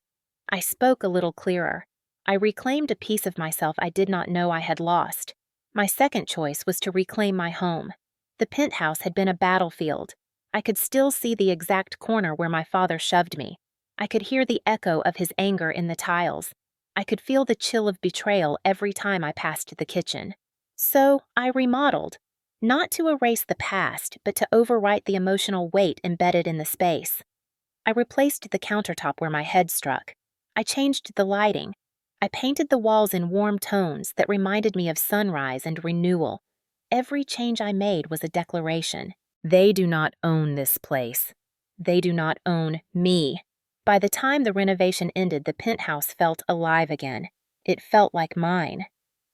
I spoke a little clearer. I reclaimed a piece of myself I did not know I had lost. My second choice was to reclaim my home. The penthouse had been a battlefield. I could still see the exact corner where my father shoved me. I could hear the echo of his anger in the tiles. I could feel the chill of betrayal every time I passed the kitchen. So I remodeled. Not to erase the past, but to overwrite the emotional weight embedded in the space. I replaced the countertop where my head struck. I changed the lighting. I painted the walls in warm tones that reminded me of sunrise and renewal. Every change I made was a declaration. They do not own this place. They do not own me. By the time the renovation ended, the penthouse felt alive again. It felt like mine.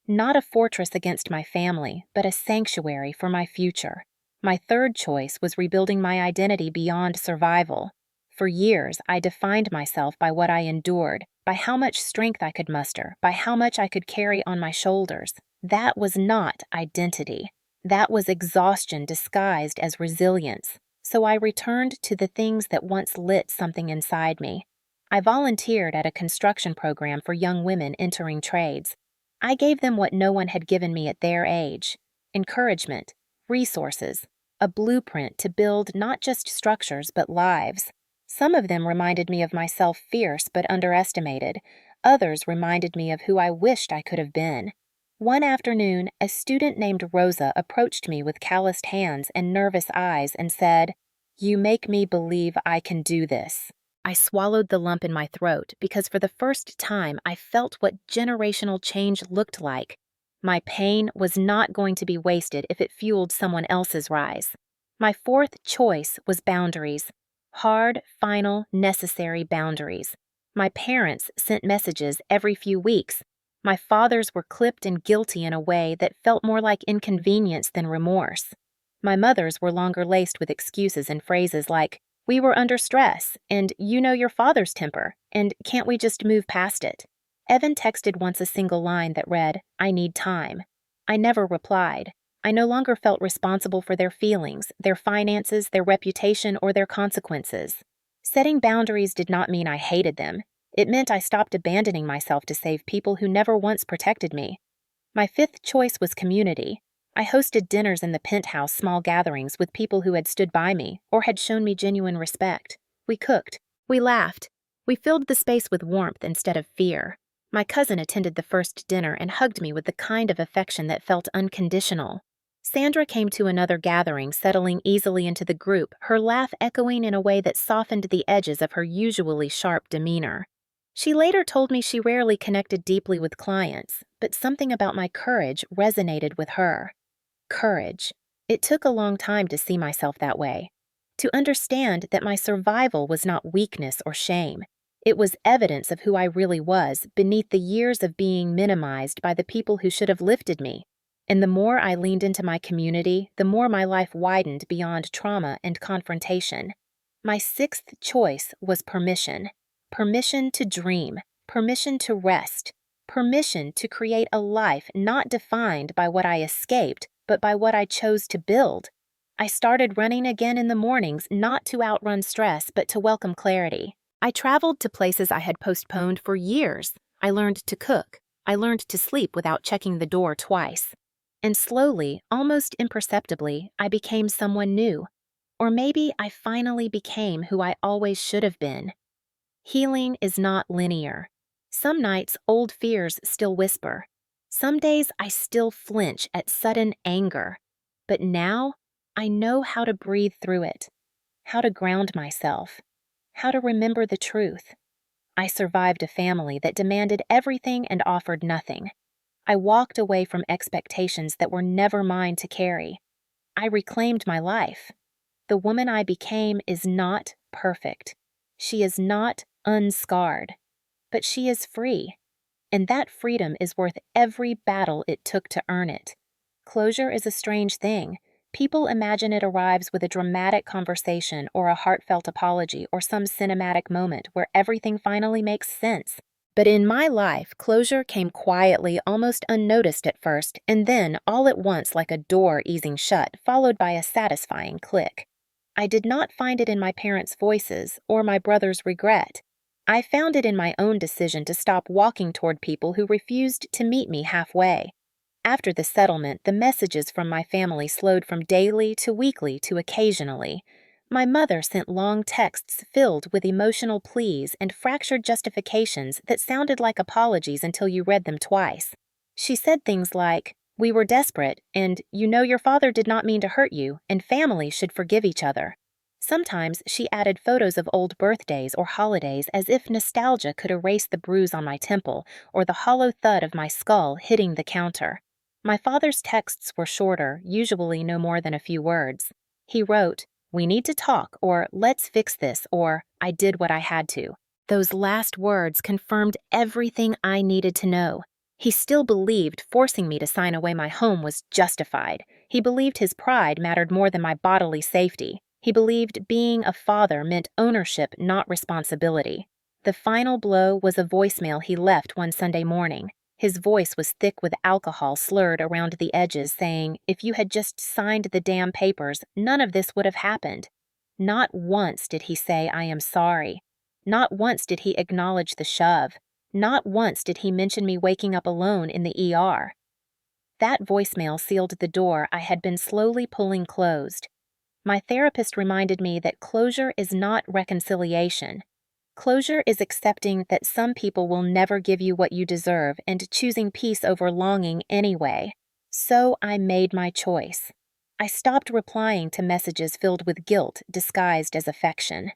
Not a fortress against my family, but a sanctuary for my future. My third choice was rebuilding my identity beyond survival. For years, I defined myself by what I endured, by how much strength I could muster, by how much I could carry on my shoulders. That was not identity. That was exhaustion disguised as resilience. So I returned to the things that once lit something inside me. I volunteered at a construction program for young women entering trades. I gave them what no one had given me at their age: encouragement, resources, a blueprint to build not just structures but lives. Some of them reminded me of myself, fierce but underestimated. Others reminded me of who I wished I could have been. One afternoon, a student named Rosa approached me with calloused hands and nervous eyes and said, "You make me believe I can do this." I swallowed the lump in my throat because for the first time I felt what generational change looked like. My pain was not going to be wasted if it fueled someone else's rise. My fourth choice was boundaries. Hard, final, necessary boundaries. My parents sent messages every few weeks. My father's were clipped and guilty in a way that felt more like inconvenience than remorse. My mother's were longer laced with excuses and phrases like, "We were under stress," and "You know your father's temper," and "Can't we just move past it?" Evan texted once a single line that read, "I need time." I never replied. I no longer felt responsible for their feelings, their finances, their reputation, or their consequences. Setting boundaries did not mean I hated them. It meant I stopped abandoning myself to save people who never once protected me. My fifth choice was community. I hosted dinners in the Penthouse, small gatherings with people who had stood by me or had shown me genuine respect. We cooked. We laughed. We filled the space with warmth instead of fear. My cousin attended the first dinner and hugged me with the kind of affection that felt unconditional. Sandra came to another gathering, settling easily into the group, her laugh echoing in a way that softened the edges of her usually sharp demeanor. She later told me she rarely connected deeply with clients, but something about my courage resonated with her. Courage. It took a long time to see myself that way, to understand that my survival was not weakness or shame. It was evidence of who I really was beneath the years of being minimized by the people who should have lifted me. And the more I leaned into my community, the more my life widened beyond trauma and confrontation. My sixth choice was permission. Permission to dream, permission to rest, permission to create a life not defined by what I escaped, but by what I chose to build. I started running again in the mornings, not to outrun stress, but to welcome clarity. I traveled to places I had postponed for years. I learned to cook. I learned to sleep without checking the door twice. And slowly, almost imperceptibly, I became someone new. Or maybe I finally became who I always should have been. Healing is not linear. Some nights, old fears still whisper. Some days, I still flinch at sudden anger. But now, I know how to breathe through it, how to ground myself, how to remember the truth. I survived a family that demanded everything and offered nothing. I walked away from expectations that were never mine to carry. I reclaimed my life. The woman I became is not perfect. She is not unscarred, but she is free, and that freedom is worth every battle it took to earn it. Closure is a strange thing. People imagine it arrives with a dramatic conversation or a heartfelt apology or some cinematic moment where everything finally makes sense. But in my life, closure came quietly, almost unnoticed at first, and then all at once like a door easing shut, followed by a satisfying click. I did not find it in my parents' voices or my brother's regret. I found it in my own decision to stop walking toward people who refused to meet me halfway. After the settlement, the messages from my family slowed from daily to weekly to occasionally. My mother sent long texts filled with emotional pleas and fractured justifications that sounded like apologies until you read them twice. She said things like, "We were desperate," and "You know your father did not mean to hurt you, and families should forgive each other." Sometimes she added photos of old birthdays or holidays as if nostalgia could erase the bruise on my temple or the hollow thud of my skull hitting the counter. My father's texts were shorter, usually no more than a few words. He wrote, "We need to talk," or "Let's fix this," or "I did what I had to." Those last words confirmed everything I needed to know. He still believed forcing me to sign away my home was justified. He believed his pride mattered more than my bodily safety. He believed being a father meant ownership, not responsibility. The final blow was a voicemail he left one Sunday morning. His voice was thick with alcohol slurred around the edges, saying, "If you had just signed the damn papers, none of this would have happened." Not once did he say, "I am sorry." Not once did he acknowledge the shove. Not once did he mention me waking up alone in the ER. That voicemail sealed the door I had been slowly pulling closed. My therapist reminded me that closure is not reconciliation. Closure is accepting that some people will never give you what you deserve and choosing peace over longing anyway. So I made my choice. I stopped replying to messages filled with guilt disguised as affection.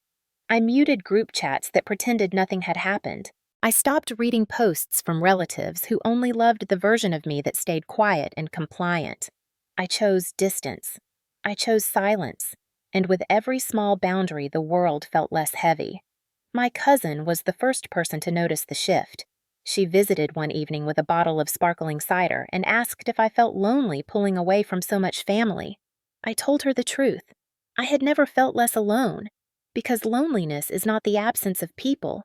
I muted group chats that pretended nothing had happened. I stopped reading posts from relatives who only loved the version of me that stayed quiet and compliant. I chose distance. I chose silence. And with every small boundary, the world felt less heavy. My cousin was the first person to notice the shift. She visited one evening with a bottle of sparkling cider and asked if I felt lonely pulling away from so much family. I told her the truth. I had never felt less alone, because loneliness is not the absence of people.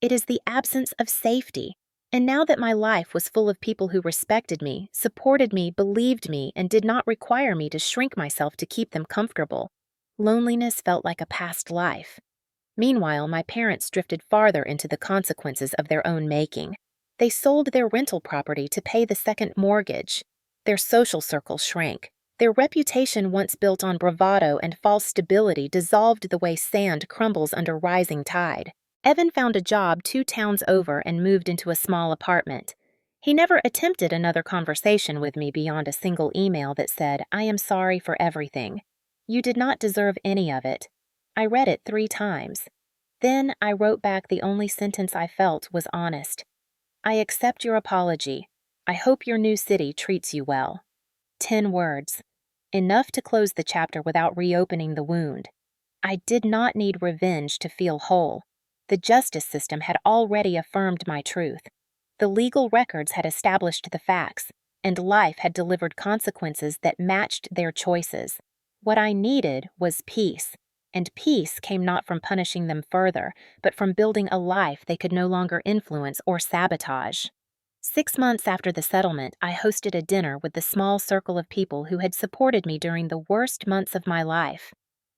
It is the absence of safety. And now that my life was full of people who respected me, supported me, believed me, and did not require me to shrink myself to keep them comfortable, loneliness felt like a past life. Meanwhile, my parents drifted farther into the consequences of their own making. They sold their rental property to pay the second mortgage. Their social circle shrank. Their reputation, once built on bravado and false stability, dissolved the way sand crumbles under rising tide. Evan found a job 2 towns over and moved into a small apartment. He never attempted another conversation with me beyond a single email that said, "I am sorry for everything. You did not deserve any of it." I read it 3 times. Then I wrote back the only sentence I felt was honest. "I accept your apology. I hope your new city treats you well." 10 words. Enough to close the chapter without reopening the wound. I did not need revenge to feel whole. The justice system had already affirmed my truth. The legal records had established the facts, and life had delivered consequences that matched their choices. What I needed was peace. And peace came not from punishing them further, but from building a life they could no longer influence or sabotage. 6 months after the settlement, I hosted a dinner with the small circle of people who had supported me during the worst months of my life.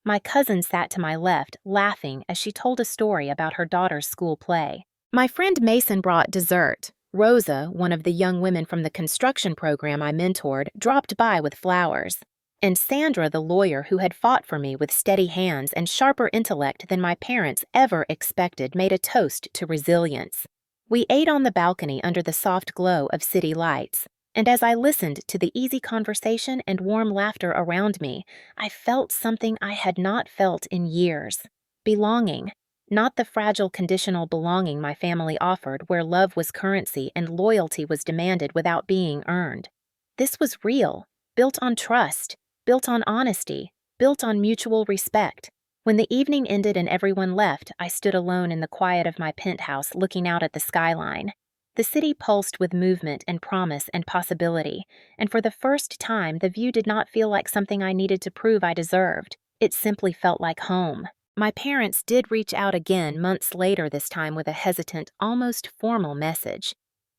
My cousin sat to my left, laughing as she told a story about her daughter's school play. My friend Mason brought dessert. Rosa, one of the young women from the construction program I mentored, dropped by with flowers. And Sandra, the lawyer who had fought for me with steady hands and sharper intellect than my parents ever expected, made a toast to resilience. We ate on the balcony under the soft glow of city lights, and as I listened to the easy conversation and warm laughter around me, I felt something I had not felt in years. Belonging. Not the fragile conditional belonging my family offered, where love was currency and loyalty was demanded without being earned. This was real, built on trust, built on honesty, built on mutual respect. When the evening ended and everyone left, I stood alone in the quiet of my penthouse looking out at the skyline. The city pulsed with movement and promise and possibility, and for the first time the view did not feel like something I needed to prove I deserved. It simply felt like home. My parents did reach out again months later, this time with a hesitant, almost formal message.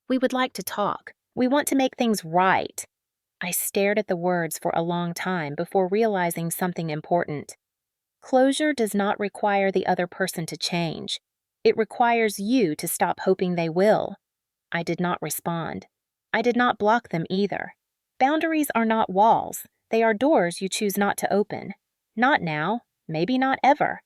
"We would like to talk. We want to make things right." I stared at the words for a long time before realizing something important. Closure does not require the other person to change. It requires you to stop hoping they will. I did not respond. I did not block them either. Boundaries are not walls. They are doors you choose not to open. Not now, maybe not ever.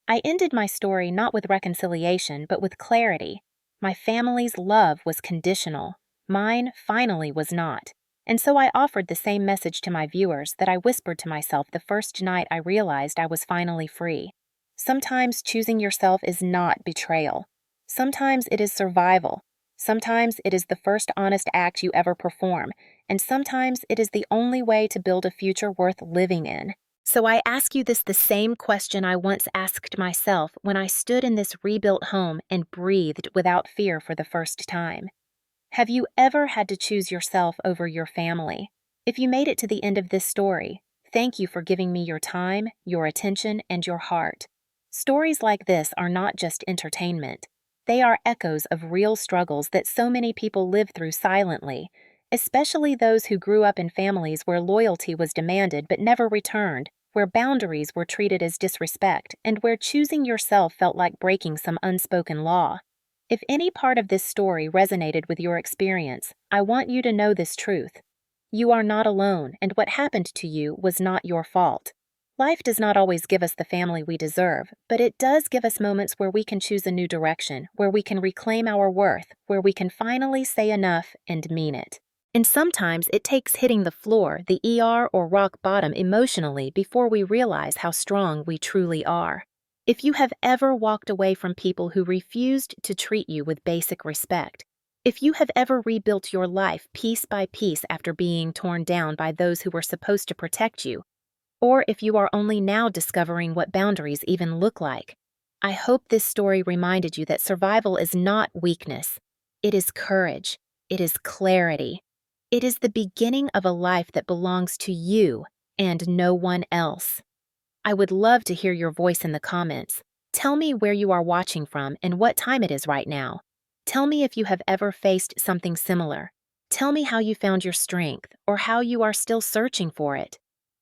I ended my story not with reconciliation, but with clarity. My family's love was conditional. Mine finally was not. And so I offered the same message to my viewers that I whispered to myself the first night I realized I was finally free. Sometimes choosing yourself is not betrayal. Sometimes it is survival. Sometimes it is the first honest act you ever perform. And sometimes it is the only way to build a future worth living in. So I ask you the same question I once asked myself when I stood in this rebuilt home and breathed without fear for the first time. Have you ever had to choose yourself over your family? If you made it to the end of this story, thank you for giving me your time, your attention, and your heart. Stories like this are not just entertainment. They are echoes of real struggles that so many people live through silently, especially those who grew up in families where loyalty was demanded but never returned, where boundaries were treated as disrespect, and where choosing yourself felt like breaking some unspoken law. If any part of this story resonated with your experience, I want you to know this truth. You are not alone, and what happened to you was not your fault. Life does not always give us the family we deserve, but it does give us moments where we can choose a new direction, where we can reclaim our worth, where we can finally say enough and mean it. And sometimes it takes hitting the floor, the ER, or rock bottom emotionally before we realize how strong we truly are. If you have ever walked away from people who refused to treat you with basic respect, if you have ever rebuilt your life piece by piece after being torn down by those who were supposed to protect you, or if you are only now discovering what boundaries even look like, I hope this story reminded you that survival is not weakness. It is courage. It is clarity. It is the beginning of a life that belongs to you and no one else. I would love to hear your voice in the comments. Tell me where you are watching from and what time it is right now. Tell me if you have ever faced something similar. Tell me how you found your strength or how you are still searching for it.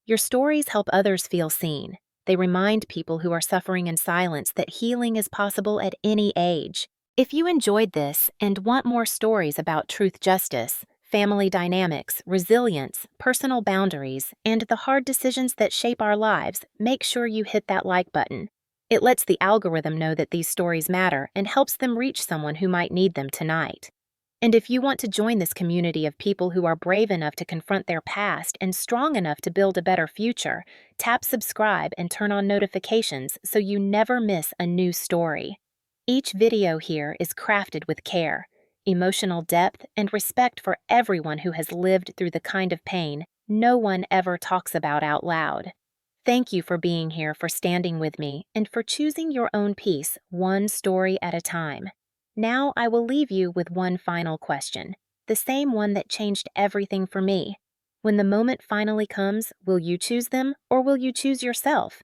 Your stories help others feel seen. They remind people who are suffering in silence that healing is possible at any age. If you enjoyed this and want more stories about truth justice, family dynamics, resilience, personal boundaries, and the hard decisions that shape our lives, make sure you hit that like button. It lets the algorithm know that these stories matter and helps them reach someone who might need them tonight. And if you want to join this community of people who are brave enough to confront their past and strong enough to build a better future, tap subscribe and turn on notifications so you never miss a new story. Each video here is crafted with care, emotional depth, and respect for everyone who has lived through the kind of pain no one ever talks about out loud. Thank you for being here, for standing with me, and for choosing your own peace one story at a time. Now I will leave you with one final question, the same one that changed everything for me. When the moment finally comes, will you choose them or will you choose yourself?